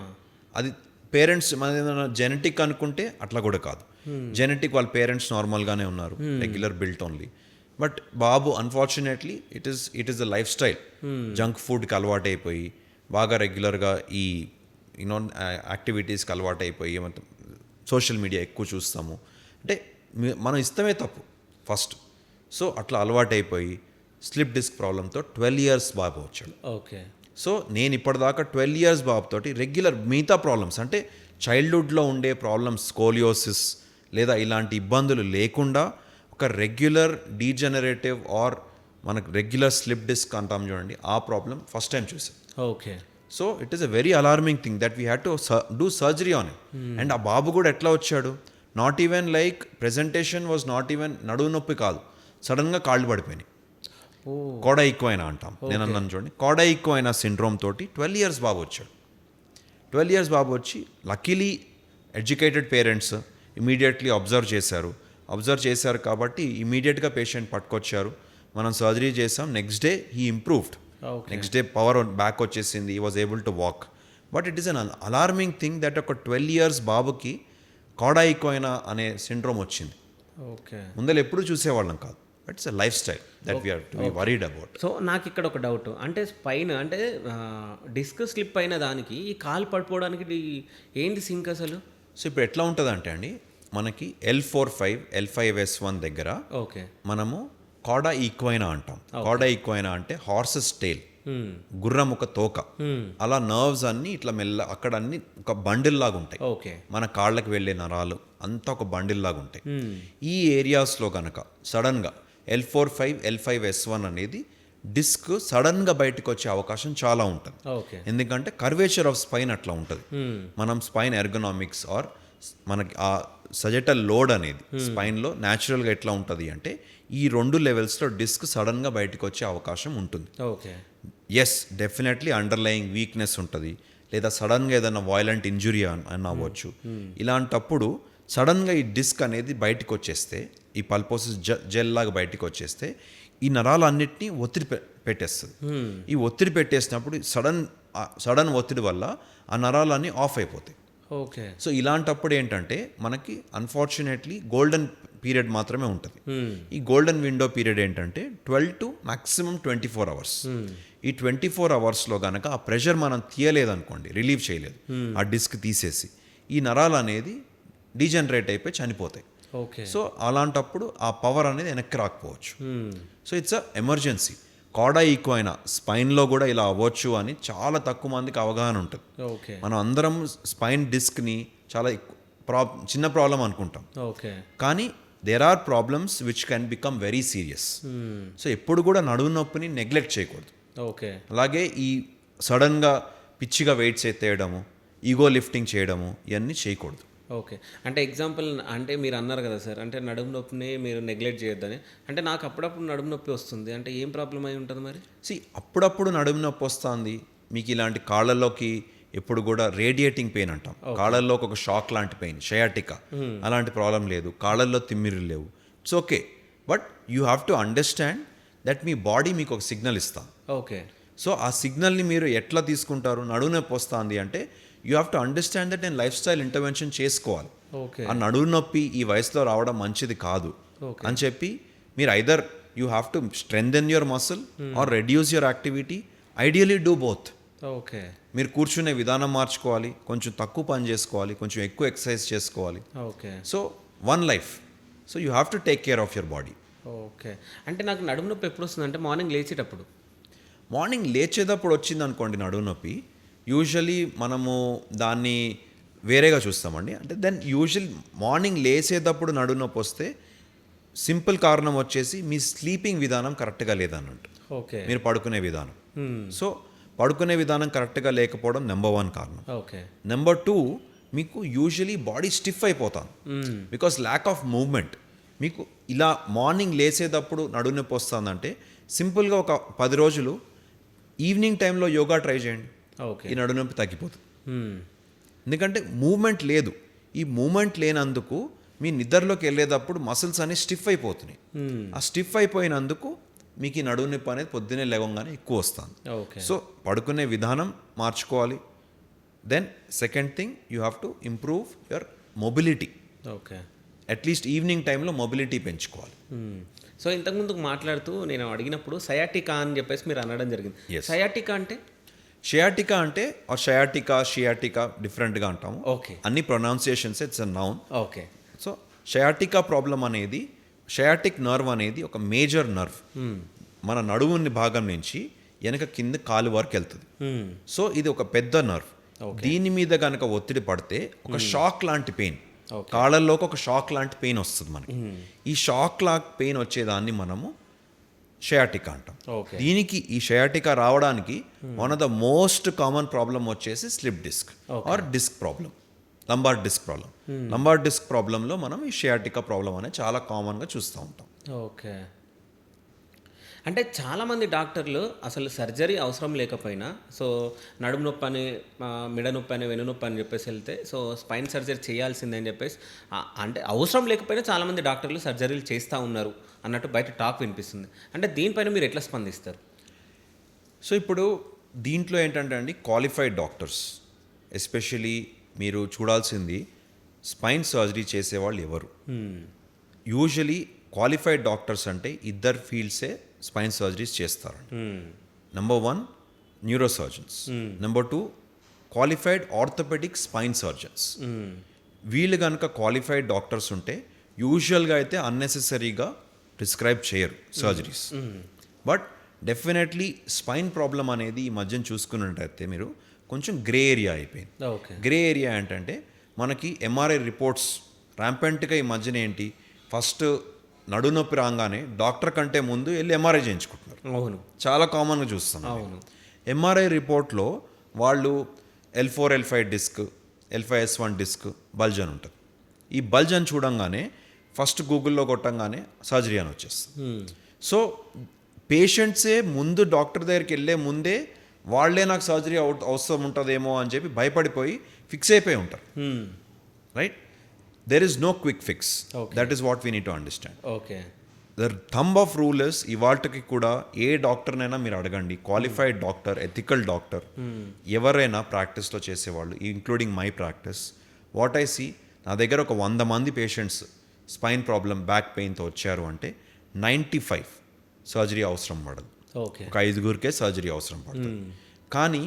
అది పేరెంట్స్ మన ఏదైనా జెనెటిక్ అనుకుంటే అట్లా కూడా కాదు. జెనెటిక్ వాళ్ళ పేరెంట్స్ నార్మల్గానే ఉన్నారు, regular built only. But Babu unfortunately it is the life style. Junk ఫుడ్కి అలవాటు అయిపోయి బాగా రెగ్యులర్గా ఈ యాక్టివిటీస్కి అలవాటు అయిపోయి ఏమంటే సోషల్ మీడియా ఎక్కువ చూస్తాము. అంటే మనం ఇష్టమే తప్పు ఫస్ట్. సో అట్లా అలవాటు అయిపోయి స్లిప్ డిస్క్ ప్రాబ్లంతో 12 years బాబు వచ్చాడు.
ఓకే.
సో నేను ఇప్పటిదాకా 12 years బాబుతోటి రెగ్యులర్ మిగతా ప్రాబ్లమ్స్ అంటే చైల్డ్హుడ్లో ఉండే ప్రాబ్లమ్స్, స్కోలియోసిస్ లేదా ఇలాంటి ఇబ్బందులు లేకుండా ఒక రెగ్యులర్ డీజనరేటివ్ ఆర్ మనకు రెగ్యులర్ స్లిప్ డిస్క్ అంటాం చూడండి, ఆ ప్రాబ్లం ఫస్ట్ టైం చూసాం.
Okay.
So it is a very alarming thing that we had to do surgery on it. And ఆ బాబు కూడా ఎట్లా వచ్చాడు, not even like presentation was not even నడువు నొప్పి కాదు, సడన్గా కాళ్ళు పడిపోయినాయి. కోడా ఈక్వైనా అంటాం, నేను అన్నాను చూడండి, కోడా ఈక్వైనా సిండ్రోమ్ తోటి 12 years బాబు వచ్చాడు. 12 years బాబు వచ్చి luckily educated parents immediately observe చేశారు కాబట్టి ఇమీడియట్గా పేషెంట్ పట్టుకొచ్చారు, మనం సర్జరీ చేసాం. Next day he improved. Next day power back వచ్చేసింది, he was able to walk. But it is an alarming thing that ఒక 12 years బాబుకి కోడా ఈక్వైనా అనే సిండ్రోమ్ వచ్చింది.
ఓకే.
ముందర ఎప్పుడు చూసేవాళ్ళం కాదు. But it's a lifestyle that we're to be worried about.
So నాకు ఇక్కడ ఒక డౌట్, అంటే స్పైన్ అంటే డిస్క్ స్లిప్ అయిన దానికి ఈ కాలు పడిపోవడానికి ఏంది సింక్ అసలు?
సో ఇప్పుడు ఎట్లా ఉంటుందంటే అండి, మనకి L4-5 L5S1 దగ్గర
ఓకే
మనము కోడా ఈక్వైనా అంటాం. కోడా ఈక్వైనా అంటే హార్సెస్ టెయిల్, గుర్రం ఒక తోక. అలా నర్వ్స్ అన్ని ఇట్లా అక్కడ అన్ని ఒక బండిల్ లాగా ఉంటాయి.
ఓకే.
మన కాళ్ళకి వెళ్ళే నరాలు అంతా ఒక బండిల్ లాగా ఉంటాయి. ఈ ఏరియాస్లో కనుక సడన్గా L4-5 L5S1 అనేది డిస్క్ సడన్గా బయటకు వచ్చే అవకాశం చాలా ఉంటుంది.
ఓకే.
ఎందుకంటే కర్వేచర్ ఆఫ్ స్పైన్ అట్లా ఉంటుంది. మనం స్పైన్ ఎర్గనామిక్స్ ఆర్ మనకి ఆ సజెటల్ లోడ్ అనేది స్పైన్లో న్యాచురల్గా ఎట్లా ఉంటుంది అంటే ఈ 2 లెవెల్స్లో డిస్క్ సడన్గా బయటకు వచ్చే అవకాశం ఉంటుంది.
Okay.
Yes, definitely underlying weakness ఉంటుంది, లేదా సడన్గా ఏదైనా వైలెంట్ ఇంజురీ అని అవ్వచ్చు. ఇలాంటప్పుడు సడన్గా ఈ డిస్క్ అనేది బయటకు వచ్చేస్తే, ఈ పల్పోసిస్ జెల్ లాగా బయటకు వచ్చేస్తే ఈ నరాలన్నిటినీ ఒత్తిడి పెట్టేస్తుంది. ఈ ఒత్తిడి పెట్టేసినప్పుడు సడన్ ఒత్తిడి వల్ల ఆ నరాలన్నీ ఆఫ్ అయిపోతాయి.
ఓకే.
సో ఇలాంటప్పుడు ఏంటంటే మనకి అన్ఫార్చునేట్లీ గోల్డెన్ పీరియడ్ మాత్రమే ఉంటుంది. ఈ గోల్డెన్ విండో పీరియడ్ ఏంటంటే 12 to maximum 24 hours. ఈ 24 hoursలో కనుక ఆ ప్రెషర్ మనం తీయలేదనుకోండి, రిలీవ్ చేయలేదు, ఆ డిస్క్ తీసేసి ఈ naraలు అనేది డీజనరేట్ అయిపోయి చనిపోతాయి.
ఓకే.
సో అలాంటప్పుడు ఆ పవర్ అనేది వెనక్కి రాకపోవచ్చు. So it's a emergency. Cauda equina స్పైన్లో కూడా ఇలా అవ్వచ్చు అని చాలా తక్కువ మందికి అవగాహన ఉంటుంది.
ఓకే.
మనం అందరం స్పైన్ డిస్క్ని చాలా చిన్న ప్రాబ్లం అనుకుంటాం.
ఓకే.
కానీ there are problems which can become very serious. So ఎప్పుడు కూడా నడుము నొప్పిని నెగ్లెక్ట్ చేయకూడదు.
ఓకే.
అలాగే ఈ సడన్గా పిచ్చిగా వెయిట్స్ ఎత్తేయడము, ఈగో లిఫ్టింగ్ చేయడము, ఇవన్నీ చేయకూడదు.
ఓకే. అంటే ఎగ్జాంపుల్ అంటే మీరు అన్నారు కదా సార్, అంటే నడుము నొప్పిని మీరు నెగ్లెక్ట్ చేయొద్దని. అంటే నాకు అప్పుడప్పుడు నడుము నొప్పి వస్తుంది, అంటే ఏం ప్రాబ్లం అయి ఉంటుంది మరి?
అప్పుడప్పుడు నడుము నొప్పి వస్తుంది మీకు, ఇలాంటి కాళ్ళలోకి ఎప్పుడు కూడా రేడియేటింగ్ పెయిన్ అంటాం, కాళ్ళల్లోకి ఒక షాక్ లాంటి పెయిన్, షయాటికా, అలాంటి ప్రాబ్లం లేదు, కాళ్ళల్లో తిమ్మిర్లు లేవు, it's okay. But you have to understand that me body మీకు ఒక సిగ్నల్ ఇస్తాం.
ఓకే.
సో ఆ సిగ్నల్ని మీరు ఎట్లా తీసుకుంటారు? నడుము నొప్పి వస్తుంది అంటే you have to understand that నేను లైఫ్ స్టైల్ ఇంటర్వెన్షన్ చేసుకోవాలి.
ఓకే.
ఆ నడుము నొప్పి ఈ వయసులో రావడం మంచిది కాదు అని చెప్పి మీరు either you have to strengthen your muscle or reduce your activity, ideally do both.
Okay.
మీరు కూర్చునే విధానం మార్చుకోవాలి, కొంచెం తక్కువ పని చేసుకోవాలి, కొంచెం ఎక్కువ ఎక్సర్సైజ్ చేసుకోవాలి.
Okay.
So one life, so you have to take care of your body.
Okay. అంటే నాకు నడుము నొప్పి ఎప్పుడు వస్తుంది అంటే మార్నింగ్ లేచేటప్పుడు
వచ్చింది అనుకోండి నడుము నొప్పి, యూజువలీ మనము దాన్ని వేరేగా చూస్తామండి. అంటే దెన్ యూజువల్ మార్నింగ్ లేసేటప్పుడు నడుము నొప్పి వస్తే సింపుల్ కారణం వచ్చేసి మీ స్లీపింగ్ విధానం కరెక్ట్గా లేదన్నట్టు,
ఓకే.
మీరు పడుకునే విధానం. సో పడుకునే విధానం కరెక్ట్గా లేకపోవడం నెంబర్ 1 కారణం.
ఓకే.
నెంబర్ 2, మీకు యూజువలీ బాడీ స్టిఫ్ అయిపోతాను బికాస్ ల్యాక్ ఆఫ్ మూవ్మెంట్. మీకు ఇలా మార్నింగ్ లేసేటప్పుడు నడుము నొప్పి వస్తుందంటే సింపుల్గా ఒక 10 రోజులు ఈవినింగ్ టైంలో యోగా ట్రై చేయండి,
ఓకే.
ఈ నడుము నొప్పి తగ్గిపోతుంది. ఎందుకంటే మూమెంట్ లేదు. ఈ మూమెంట్ లేనందుకు మీ నిద్రలోకి వెళ్ళేటప్పుడు మసిల్స్ అనేవి స్టిఫ్ అయిపోతున్నాయి. ఆ స్టిఫ్ అయిపోయినందుకు మీకు ఈ నడుము నొప్పి అనేది పొద్దున్నే లేవగానే ఎక్కువ వస్తుంది.
ఓకే.
సో పడుకునే విధానం మార్చుకోవాలి. Then second thing, you have to improve your mobility.
Okay.
At least evening టైంలో మొబిలిటీ పెంచుకోవాలి.
సో ఇంతకుముందు మాట్లాడుతూ నేను అడిగినప్పుడు సయాటికా అని చెప్పేసి మీరు అనడం జరిగింది.
Yes.
సయాటికా అంటే
షయాటికా అంటే షయాటికా డిఫరెంట్గా అంటాము.
ఓకే.
అన్ని pronunciations it's a noun.
Okay.
So షయాటికా problem అనేది, షయాటిక్ నర్వ్ అనేది ఒక మేజర్ నర్వ్. మన నడుముని భాగం నుంచి వెనక కింద కాలు వరకు వెళ్తుంది. సో ఇది ఒక పెద్ద నర్వ్. దీని మీద కనుక ఒత్తిడి పడితే ఒక షాక్ లాంటి పెయిన్, కాళ్ళల్లోకి ఒక షాక్ లాంటి పెయిన్ వస్తుంది మనకి. ఈ షాక్ లాంటి పెయిన్ వచ్చేదాన్ని మనము షయాటికా అంటాం.
ఓకే.
దీనికి ఈ షయాటికా రావడానికి one of the most common problem వచ్చేసి slip disc or disc problem, lumbar disc problem. Lumbar disc ప్రాబ్లంలో మనం ఈ షయాటికా ప్రాబ్లం అనేది చాలా కామన్గా చూస్తూ ఉంటాం.
ఓకే. అంటే చాలామంది డాక్టర్లు అసలు సర్జరీ అవసరం లేకపోయినా, సో నడుము నొప్పి అని, మెడ నొప్పి అని, వెన్ను నొప్పి అని చెప్పేసి వెళ్తే సో స్పైన్ సర్జరీ చేయాల్సిందే అని చెప్పేసి, అంటే అవసరం లేకపోయినా చాలామంది డాక్టర్లు సర్జరీలు చేస్తూ ఉన్నారు అన్నట్టు బయట టాక్ వినిపిస్తుంది. అంటే దీనిపైన మీరు ఎట్లా స్పందిస్తారు?
సో ఇప్పుడు దీంట్లో ఏంటంటే అండి, క్వాలిఫైడ్ డాక్టర్స్ ఎస్పెషలీ మీరు చూడాల్సింది స్పైన్ సర్జరీ చేసేవాళ్ళు ఎవరు. యూజువలీ క్వాలిఫైడ్ డాక్టర్స్ అంటే ఇద్దరు ఫీల్డ్సే స్పైన్ సర్జరీస్ చేస్తారు. Number 1 neuro surgeons, number 2 qualified orthopaedic spine surgeons. వీళ్ళు కనుక క్వాలిఫైడ్ డాక్టర్స్ ఉంటే యూజువల్గా అయితే అన్నెసెసరీగా ప్రిస్క్రైబ్ చేయరు surgeries. But definitely spine problem అనేది ఈ మధ్యన చూసుకున్నట్టయితే మీరు కొంచెం గ్రే ఏరియా అయిపోయింది.
ఓకే.
గ్రే ఏరియా ఏంటంటే మనకి ఎంఆర్ఐ రిపోర్ట్స్ ర్యాంపెంట్గా ఈ మధ్యన ఏంటి, ఫస్ట్ నడునొప్పి రాగానే డాక్టర్ కంటే ముందు వెళ్ళి ఎంఆర్ఐ చేయించుకుంటున్నారు.
అవును,
చాలా కామన్గా చూస్తాం.
అవును.
ఎంఆర్ఐ రిపోర్ట్లో వాళ్ళు L4 L5 disc, L5 S1 disc, bulge అని ఉంటుంది. ఈ బల్జ్ అని చూడంగానే ఫస్ట్ గూగుల్లో కొట్టంగానే సర్జరీ అని వచ్చేస్తుంది. సో పేషెంట్సే ముందు డాక్టర్ దగ్గరికి వెళ్ళే ముందే వాళ్ళే నాకు సర్జరీ అవసరం ఉంటుందేమో అని చెప్పి భయపడిపోయి ఫిక్స్ అయిపోయి ఉంటారు. Right? There is no quick fix. That is what we need to understand.
Okay.
The thumb of rule is, ఇవాళకి కూడా ఏ డాక్టర్నైనా మీరు అడగండి, క్వాలిఫైడ్ డాక్టర్, ఎథికల్ డాక్టర్, ఎవరైనా ప్రాక్టీస్లో చేసేవాళ్ళు, including my practice, what I see, నా దగ్గర ఒక 100 మంది పేషెంట్స్ స్పైన్ ప్రాబ్లం, బ్యాక్ పెయిన్తో వచ్చారు అంటే 95 సర్జరీ అవసరం పడదు.
ఓకే.
ఒక 5గురికే సర్జరీ అవసరం పడుతుంది. కానీ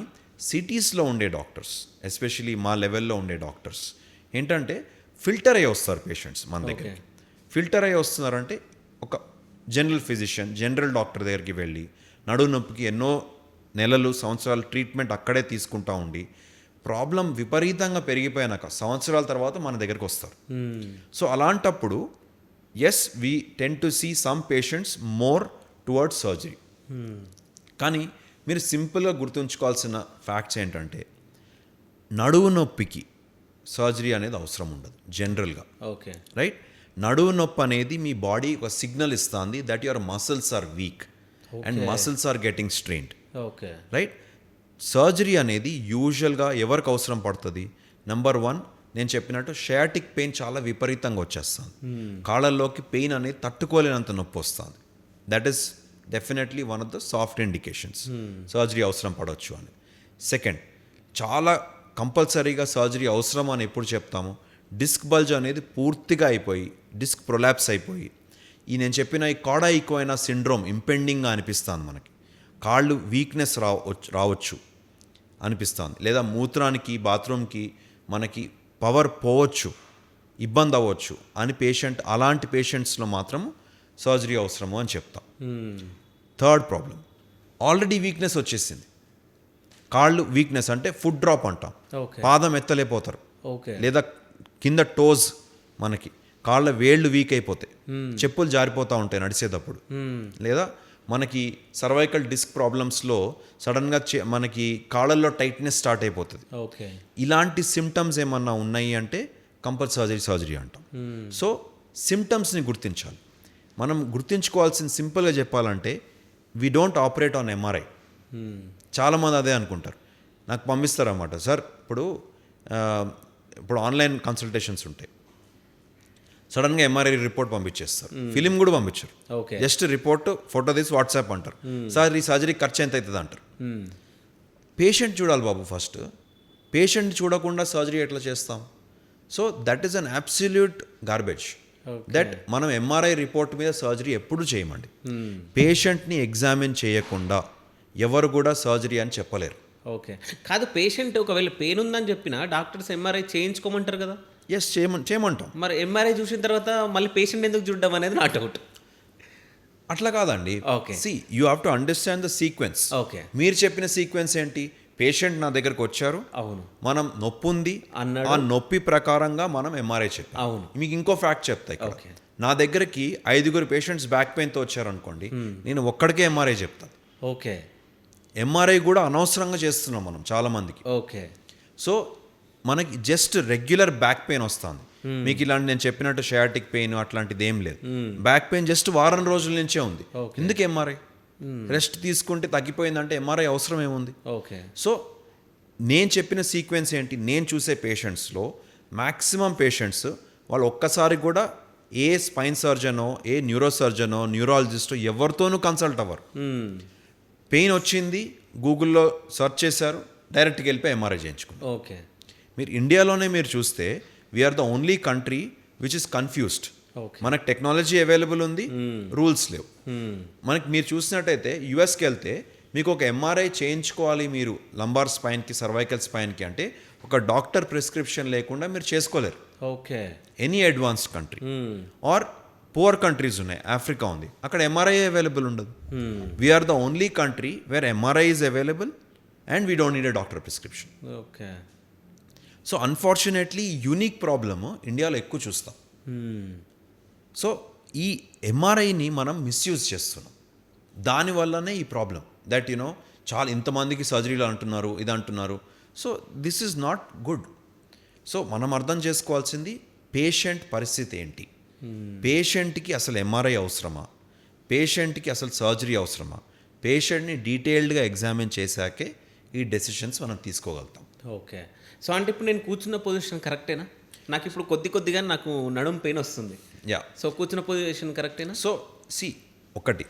సిటీస్లో ఉండే డాక్టర్స్, ఎస్పెషలీ మా లెవెల్లో ఉండే డాక్టర్స్ ఏంటంటే ఫిల్టర్ అయ్యి వస్తారు పేషెంట్స్ మన దగ్గరికి. ఫిల్టర్ అయ్యి వస్తున్నారంటే ఒక జనరల్ ఫిజిషియన్, జనరల్ డాక్టర్ దగ్గరికి వెళ్ళి నడుము నొప్పికి ఎన్నో నెలలు, సంవత్సరాలు ట్రీట్మెంట్ అక్కడే తీసుకుంటా ఉండి ప్రాబ్లం విపరీతంగా పెరిగిపోయాక సంవత్సరాల తర్వాత మన దగ్గరికి వస్తారు. సో అలాంటప్పుడు yes, we tend to see some patients more towards surgery. కానీ మీరు సింపుల్గా గుర్తుంచుకోవాల్సిన ఫ్యాక్ట్స్ ఏంటంటే నడువు నొప్పికి సర్జరీ అనేది అవసరం ఉండదు జనరల్గా.
ఓకే.
రైట్? నడువు నొప్పి అనేది మీ బాడీ ఒక సిగ్నల్ ఇస్తుంది that your muscles are weak and muscles are getting strained.
Okay.
Right? Surgery అనేది యూజువల్గా ఎవరికి అవసరం పడుతుంది? నెంబర్ 1, నేను చెప్పినట్టు షయాటిక్ పెయిన్ చాలా విపరీతంగా వచ్చేస్తుంది. కాళ్ళల్లోకి పెయిన్ అనేది తట్టుకోలేనంత నొప్పి వస్తుంది. That is definitely one of the soft indications surgery అవసరం పడవచ్చు అని. సెకండ్, చాలా కంపల్సరీగా సర్జరీ అవసరం అని ఎప్పుడు చెప్తాము? డిస్క్ బల్జ్ అనేది పూర్తిగా అయిపోయి, డిస్క్ ప్రొలాప్స్ అయిపోయి, ఈ నేను చెప్పిన ఈ కాడా ఈక్వైనా సిండ్రోమ్ ఇంపెండింగ్గా అనిపిస్తుంది మనకి. కాళ్ళు వీక్నెస్ రావచ్చు అనిపిస్తుంది, లేదా మూత్రానికి, బాత్రూమ్కి మనకి పవర్ పోవచ్చు, ఇబ్బంది అవ్వచ్చు అని పేషెంట్, అలాంటి పేషెంట్స్లో మాత్రం సర్జరీ అవసరము అని చెప్తాం. థర్డ్ ప్రాబ్లం, ఆల్రెడీ వీక్నెస్ వచ్చేసింది. కాళ్ళు వీక్నెస్ అంటే ఫుడ్ డ్రాప్ అంటాం, పాదం ఎత్తలేకపోతారు,
ఓకే.
లేదా కింద టోస్ మనకి కాళ్ళ వేళ్ళు వీక్ అయిపోతాయి, చెప్పులు జారిపోతూ ఉంటాయి నడిచేటప్పుడు, లేదా మనకి సర్వైకల్ డిస్క్ ప్రాబ్లమ్స్లో సడన్గా మనకి కాళ్ళల్లో టైట్నెస్ స్టార్ట్ అయిపోతుంది.
ఓకే.
ఇలాంటి సిమ్టమ్స్ ఏమన్నా ఉన్నాయి అంటే కంపల్సరీ సర్జరీ అంటాం. సో సిమ్టమ్స్ని గుర్తించాలి. మనం గుర్తించుకోవాల్సిన సింపుల్గా చెప్పాలంటే we don't operate on MRI. చాలామంది అదే అనుకుంటారు. నాకు పంపిస్తారన్నమాట, సార్ ఇప్పుడు ఆన్లైన్ కన్సల్టేషన్స్ ఉంటాయి, సడన్గా ఎంఆర్ఐ రిపోర్ట్ పంపించేస్తారు, ఫిలిం కూడా పంపించారు,
ఓకే.
జస్ట్ రిపోర్ట్ ఫోటో తీసి వాట్సాప్ అంటారు, సార్ ఈ సర్జరీ ఖర్చు ఎంత అవుతుంది అంటారు. పేషెంట్ చూడాలి బాబు ఫస్ట్. పేషెంట్ చూడకుండా సర్జరీ ఎట్లా చేస్తాం? So that is an absolute garbage. That మనం ఎంఆర్ఐ రిపోర్ట్ మీద సర్జరీ ఎప్పుడు చేయమండి. పేషెంట్ని ఎగ్జామిన్ చేయకుండా ఎవరు కూడా సర్జరీ అని చెప్పలేరు.
ఓకే. కాదు, పేషెంట్ ఒకవేళ పెయిన్ ఉందని చెప్పినా డాక్టర్స్ ఎంఆర్ఐ చేయించుకోమంటారు కదా.
ఎస్, చేయమంటాం.
మరి ఎంఆర్ఐ చూసిన తర్వాత మళ్ళీ పేషెంట్ ఎందుకు చూడడం అనేది నా డౌట్.
అట్లా కాదండి.
Okay.
See you have to understand the sequence.
Okay.
మీరు చెప్పిన సీక్వెన్స్ ఏంటి? పేషెంట్ నా దగ్గరకు వచ్చారు,
అవును,
మనం నొప్పి ఉంది
అన్నాడు,
ఆ నొప్పి ప్రకారంగా మనం ఎంఆర్ఐ చెప్పాం.
అవును.
మీకు ఇంకో ఫ్యాక్ట్ చెప్తా ఇక్కడ.
ఓకే.
నా దగ్గరికి 5 పేషెంట్స్ బ్యాక్ పెయిన్తో వచ్చారనుకోండి, నేను ఒక్కడికే ఎంఆర్ఐ చెప్తాను.
ఓకే.
ఎంఆర్ఐ కూడా అనవసరంగా చేస్తున్నాం మనం చాలామందికి.
ఓకే.
సో మనకి జస్ట్ రెగ్యులర్ బ్యాక్ పెయిన్ వస్తుంది, మీకు ఇలాంటి నేను చెప్పినట్టు షయాటిక్ పెయిన్ అట్లాంటిది ఏం లేదు. బ్యాక్ పెయిన్ జస్ట్ వారం రోజుల నుంచే ఉంది, ఎందుకు ఎంఆర్ఐ? రెస్ట్ తీసుకుంటే తగ్గిపోయిందంటే ఎంఆర్ఐ అవసరం ఏముంది?
ఓకే.
సో నేను చెప్పిన సీక్వెన్స్ ఏంటి? నేను చూసే పేషెంట్స్లో మ్యాక్సిమం పేషెంట్స్ వాళ్ళు ఒక్కసారి కూడా ఏ స్పైన్ సర్జనో, ఏ న్యూరో సర్జనో, న్యూరాలజిస్టో ఎవరితోనూ కన్సల్ట్ అవ్వరు. పెయిన్ వచ్చింది, గూగుల్లో సెర్చ్ చేశారు, డైరెక్ట్గా వెళ్ళిపోయి ఎంఆర్ఐ చేయించుకున్నారు.
ఓకే.
మీరు ఇండియాలోనే మీరు చూస్తే we're the only country which is confused. మనకు టెక్నాలజీ అవైలబుల్ ఉంది, రూల్స్ లేవు. మనకి మీరు చూసినట్టయితే యుఎస్కి వెళ్తే మీకు ఒక ఎంఆర్ఐ చేయించుకోవాలి మీరు లంబార్ స్పైన్కి, సర్వైకల్ స్పైన్కి అంటే ఒక డాక్టర్ ప్రిస్క్రిప్షన్ లేకుండా మీరు చేసుకోలేరు.
Okay.
Any advanced country or poor countries ఉన్నాయి, ఆఫ్రికా ఉంది, అక్కడ ఎంఆర్ఐ అవైలబుల్ ఉండదు. We're the only country where MRI is available and we don't need a doctor prescription.
Okay.
So unfortunately unique problem ఇండియాలో ఎక్కువ చూస్తాం. సో ఈ ఎంఆర్ఐని మనం misuse చేస్తున్నాం, దానివల్లనే ఈ ప్రాబ్లం. దట్ యునో చాలా ఇంతమందికి సర్జరీలు అంటున్నారు, ఇది అంటున్నారు. So this is not good. So మనం అర్థం చేసుకోవాల్సింది పేషెంట్ పరిస్థితి ఏంటి, పేషెంట్కి అసలు ఎంఆర్ఐ అవసరమా, పేషెంట్కి అసలు సర్జరీ అవసరమా, పేషెంట్ని డీటెయిల్డ్గా ఎగ్జామిన్ చేశాకే ఈ డెసిషన్స్ మనం తీసుకోగలుగుతాం.
ఓకే. సో అంటే ఇప్పుడు నేను కూర్చున్న పొజిషన్ కరెక్టేనా? నాకు ఇప్పుడు కొద్దిగా నాకు నడుము పెయిన్ వస్తుంది.
యా.
సో కూర్చున్న పొజిషన్ కరెక్టేనా?
సో సి ఒకటి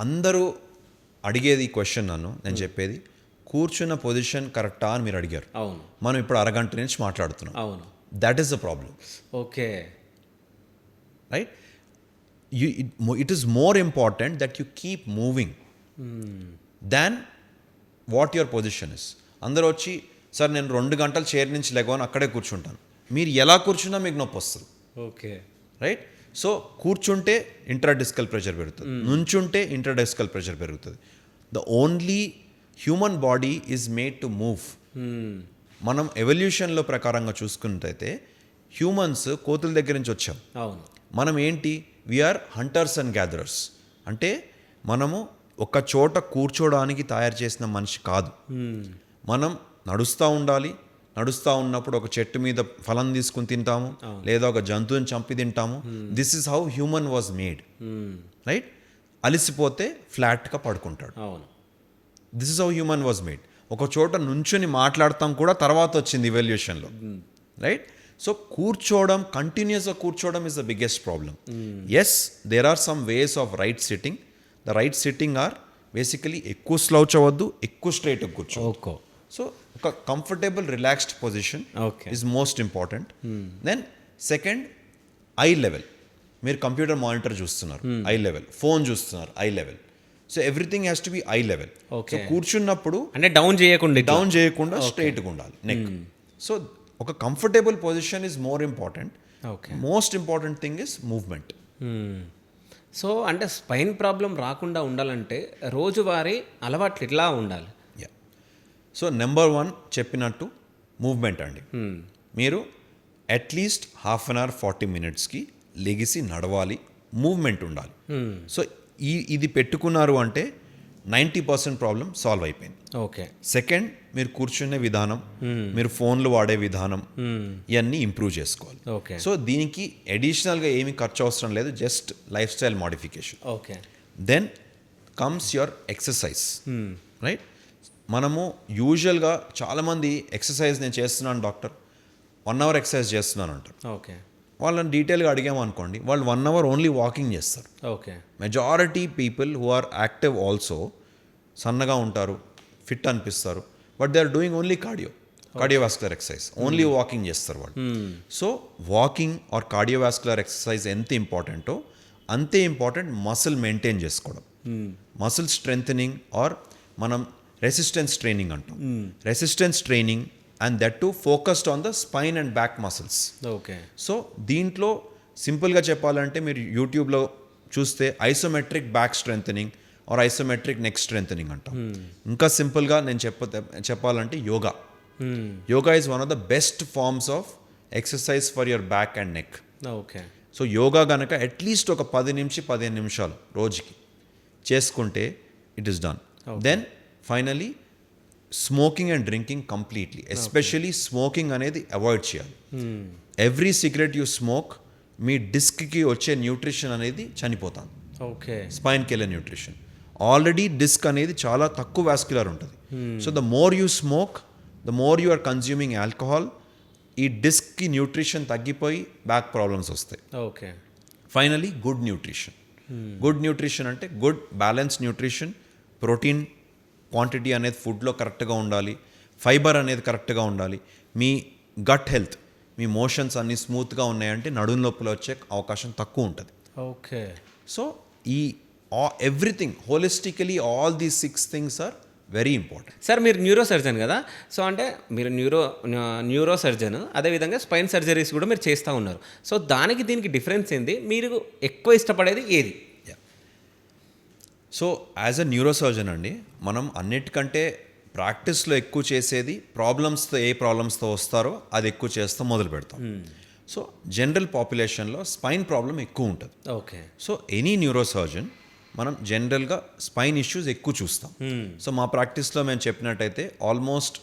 అందరూ అడిగేది క్వశ్చన్, నేను చెప్పేది కూర్చున్న పొజిషన్ కరెక్టా అని మీరు అడిగారు.
అవును.
మనం ఇప్పుడు అరగంట నుంచి మాట్లాడుతున్నాం.
అవును.
That is the problem.
Okay.
Right. It is more important that you keep moving than what your position is. అందరూ వచ్చి సార్ నేను 2 గంటలు చైర్ నుంచి లెగవని అక్కడే కూర్చుంటాను, మీరు ఎలా కూర్చున్నా మీకు నొప్పి వస్తుంది.
ఓకే.
రైట్. సో కూర్చుంటే ఇంట్రాడిస్కల్ ప్రెషర్ పెరుగుతుంది, నుంచుంటే ఇంట్రాడిస్కల్ ప్రెషర్ పెరుగుతుంది. The only human body is made to move. మనం ఎవల్యూషన్లో ప్రకారంగా చూసుకున్నట్టయితే హ్యూమన్స్ కోతుల దగ్గర నుంచి వచ్చాం.
అవును.
మనం ఏంటి? We're hunters and gatherers. అంటే మనము ఒక చోట కూర్చోడానికి తయారు చేసిన మనిషి కాదు. మనం నడుస్తూ ఉండాలి, నడుస్తూ ఉన్నప్పుడు ఒక చెట్టు మీద ఫలం తీసుకుని తింటాము, లేదా ఒక జంతువుని చంపి తింటాము. This is how human was made. Right. అలిసిపోతే ఫ్లాట్గా పడుకుంటాడు.
అవును.
This is how human was made. ఒక చోట నుంచుని మాట్లాడతాం కూడా తర్వాత వచ్చింది ఎవల్యూషన్లో. రైట్. సో కూర్చోవడం, కంటిన్యూస్గా కూర్చోవడం is the biggest problem. Yes, there are some ways of right sitting. The right sitting are basically ఎక్కువ స్లౌచ్ అవ్వద్దు, ఎక్కువ స్ట్రైట్గా కూర్చో.
ఓకే.
సో ఒక comfortable relaxed position is most important. Then second, eye level. మీరు కంప్యూటర్ మానిటర్ చూస్తున్నారు, eye level. Phone చూస్తున్నారు, eye level. So everything has to be eye level. So కూర్చున్నప్పుడు
అంటే డౌన్ చేయకుండా
స్ట్రైట్గా ఉండాలి నెక్. సో ఒక comfortable position is more important. Most important thing is movement.
So అంటే స్పైన్ ప్రాబ్లం రాకుండా ఉండాలంటే రోజువారీ అలవాట్లు ఎట్లా ఉండాలి?
సో నెంబర్ 1 చెప్పినట్టు మూవ్మెంట్ అండి. మీరు అట్లీస్ట్ 1/2 అవర్ 40 మినిట్స్కి లెగిసి నడవాలి, మూవ్మెంట్ ఉండాలి. సో ఇది పెట్టుకున్నారు అంటే 90% ప్రాబ్లం సాల్వ్ అయిపోయింది.
ఓకే.
సెకండ్, మీరు కూర్చునే విధానం, మీరు ఫోన్లు వాడే విధానం, ఇవన్నీ ఇంప్రూవ్ చేసుకోవాలి.
ఓకే.
సో దీనికి అడిషనల్గా ఏమీ ఖర్చు అవసరం లేదు, just lifestyle modification.
Okay.
Then comes your exercise, right? మనము యూజువల్గా చాలామంది ఎక్సర్సైజ్ నేను చేస్తున్నాను డాక్టర్, 1 అవర్ ఎక్సర్సైజ్ చేస్తున్నాను అంటారు.
ఓకే.
వాళ్ళని డీటెయిల్గా అడిగామనుకోండి, వాళ్ళు 1 అవర్ ఓన్లీ వాకింగ్ చేస్తారు.
Okay.
Majority people who are active also సన్నగా ఉంటారు, ఫిట్ అనిపిస్తారు, but they are doing only cardiovascular exercise, only walking చేస్తారు వాళ్ళు. So walking or cardiovascular exercise ఎంత ఇంపార్టెంటో అంతే ఇంపార్టెంట్ మసిల్ మెయింటైన్ చేసుకోవడం. మసిల్ స్ట్రెంథనింగ్ ఆర్ మనం రెసిస్టెన్స్ ట్రైనింగ్ అంటాం. Resistance training and that too focused on the spine and back muscles.
Okay.
So దీంట్లో సింపుల్గా చెప్పాలంటే మీరు యూట్యూబ్లో చూస్తే isometric back strengthening or isometric neck strengthening అంటాం. ఇంకా సింపుల్గా నేను చెప్పాలంటే yoga. Yoga is one of the best forms of exercise for your back and neck.
Okay.
So yoga కనుక అట్లీస్ట్ ఒక 10-15 నిమిషాలు రోజుకి చేసుకుంటే it is done. Then finally smoking and drinking completely, especially smoking అనేది అవాయిడ్ చేయాలి. Every cigarette you smoke మీ డిస్క్కి వచ్చే న్యూట్రిషన్ అనేది చనిపోతుంది.
ఓకే.
స్పైన్కి వెళ్ళే న్యూట్రిషన్. ఆల్రెడీ డిస్క్ అనేది చాలా తక్కువ వాస్క్యులర్ ఉంటుంది. So the more you smoke, the more you are consuming alcohol, ఈ డిస్క్కి న్యూట్రిషన్ తగ్గిపోయి బ్యాక్ ప్రాబ్లమ్స్ వస్తాయి.
Okay.
Finally good nutrition. Good nutrition అంటే good balance nutrition, protein quantity అనేది ఫుడ్లో కరెక్ట్గా ఉండాలి, ఫైబర్ అనేది కరెక్ట్గా ఉండాలి, మీ గట్ హెల్త్, మీ మోషన్స్ అన్నీ స్మూత్గా ఉన్నాయంటే నడుము నొప్పులు వచ్చే అవకాశం తక్కువ ఉంటుంది.
ఓకే.
సో ఈ everything holistically all these 6 things are very important.
Sir మీరు న్యూరో సర్జన్ కదా, సో అంటే మీరు న్యూరో సర్జన్, అదేవిధంగా స్పైన్ సర్జరీస్ కూడా మీరు చేస్తూ ఉన్నారు. సో దానికి దీనికి డిఫరెన్స్ ఏంది, మీరు ఎక్కువ ఇష్టపడేది ఏది?
So as a neuro surgeon అండి, మనం అన్నిటికంటే ప్రాక్టీస్లో ఎక్కువ చేసేది ఏ ప్రాబ్లమ్స్తో వస్తారో అది ఎక్కువ చేస్తూ మొదలు పెడతాం. సో జనరల్ పాపులేషన్లో స్పైన్ ప్రాబ్లం ఎక్కువ ఉంటుంది.
Okay.
So any neuro surgeon మనం జనరల్గా స్పైన్ ఇష్యూస్ ఎక్కువ చూస్తాం. సో మా ప్రాక్టీస్లో మేము చెప్పినట్టయితే ఆల్మోస్ట్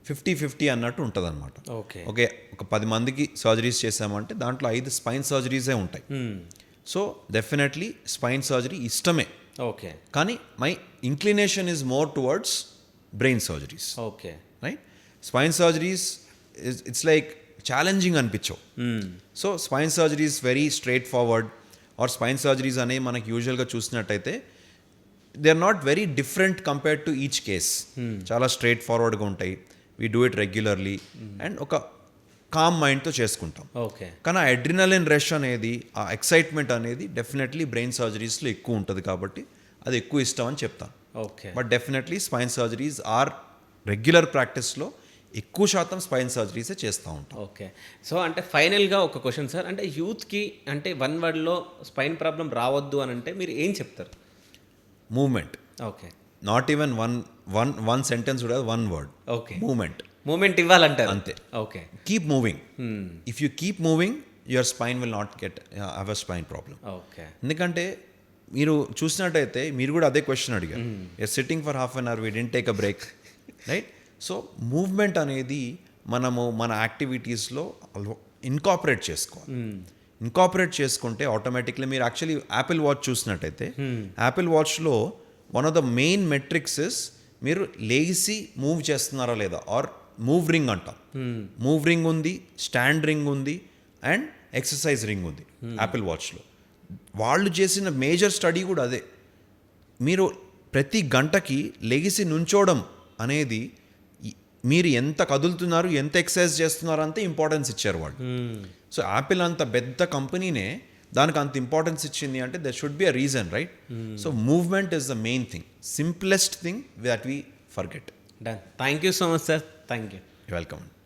50-50 అన్నట్టు ఉంటుంది అనమాట.
ఓకే.
ఒక 10 మందికి సర్జరీస్ చేసామంటే దాంట్లో 5 స్పైన్ సర్జరీసే ఉంటాయి. సో డెఫినెట్లీ స్పైన్ సర్జరీ ఇష్టమే.
ఓకే.
కానీ my inclination is more towards brain surgeries.
Okay.
Right? Spine surgeries it's like challenging అనిపించవు. So spine surgeries very straight forward, or spine surgeries అనేవి మనకి యూజువల్గా చూసినట్టయితే they are not very different compared to each case. చాలా straight ఫార్వర్డ్గా ఉంటాయి. We do it regularly and ఒక calm మైండ్తో చేసుకుంటాం.
ఓకే.
కానీ ఆ అడ్రినలిన్ రష్ అనేది, ఆ ఎక్సైట్మెంట్ అనేది డెఫినెట్లీ బ్రెయిన్ సర్జరీస్లో ఎక్కువ ఉంటుంది కాబట్టి అది ఎక్కువ ఇష్టం అని చెప్తాను.
Okay.
But definitely spine surgeries are regular ప్రాక్టీస్లో ఎక్కువ శాతం స్పైన్ సర్జరీసే చేస్తూ ఉంటాం.
ఓకే. సో అంటే ఫైనల్గా ఒక క్వశ్చన్ సార్, అంటే యూత్కి అంటే 1 వర్డ్లో స్పైన్ ప్రాబ్లం రావద్దు అని అంటే మీరు ఏం చెప్తారు?
Movement.
Okay.
Not even one sentence కూడా 1 వర్డ్.
ఓకే.
మూమెంట్
ఇవ్వాలంటారు.
అంతే.
Okay.
Keep moving. If you keep moving your spine will not have a spine problem.
Okay.
ఎందుకంటే మీరు చూసినట్టయితే మీరు కూడా అదే క్వశ్చన్ అడిగారు. You're sitting for half an hour, we didn't take a break, right? So movement అనేది మనము మన యాక్టివిటీస్లో ఇన్కాపరేట్ చేసుకోవాలి. ఇన్కాపరేట్ చేసుకుంటే ఆటోమేటిక్లీ మీరు యాక్చువల్లీ యాపిల్ వాచ్ చూసినట్టయితే యాపిల్ వాచ్లో one of the main metrics is మీరు లేసి మూవ్ చేస్తున్నారా లేదా, ఆర్ మూవ్ రింగ్ అంటాం. మూవ్ రింగ్ ఉంది, స్టాండ్ రింగ్ ఉంది అండ్ ఎక్సర్సైజ్ రింగ్ ఉంది యాపిల్ వాచ్లో. వాళ్ళు చేసిన మేజర్ స్టడీ కూడా అదే. మీరు ప్రతి గంటకి లెగిసి నుంచోవడం అనేది మీరు ఎంత కదులుతున్నారు, ఎంత ఎక్సర్సైజ్ చేస్తున్నారు అంతే ఇంపార్టెన్స్ ఇచ్చారు వాళ్ళు. సో యాపిల్ అంత పెద్ద కంపెనీనే దానికి అంత ఇంపార్టెన్స్ ఇచ్చింది అంటే there should be a reason, right? So movement is the main thing, simplest thing that we forget.
Done. Thank you so much sir. Thank you.
Welcome.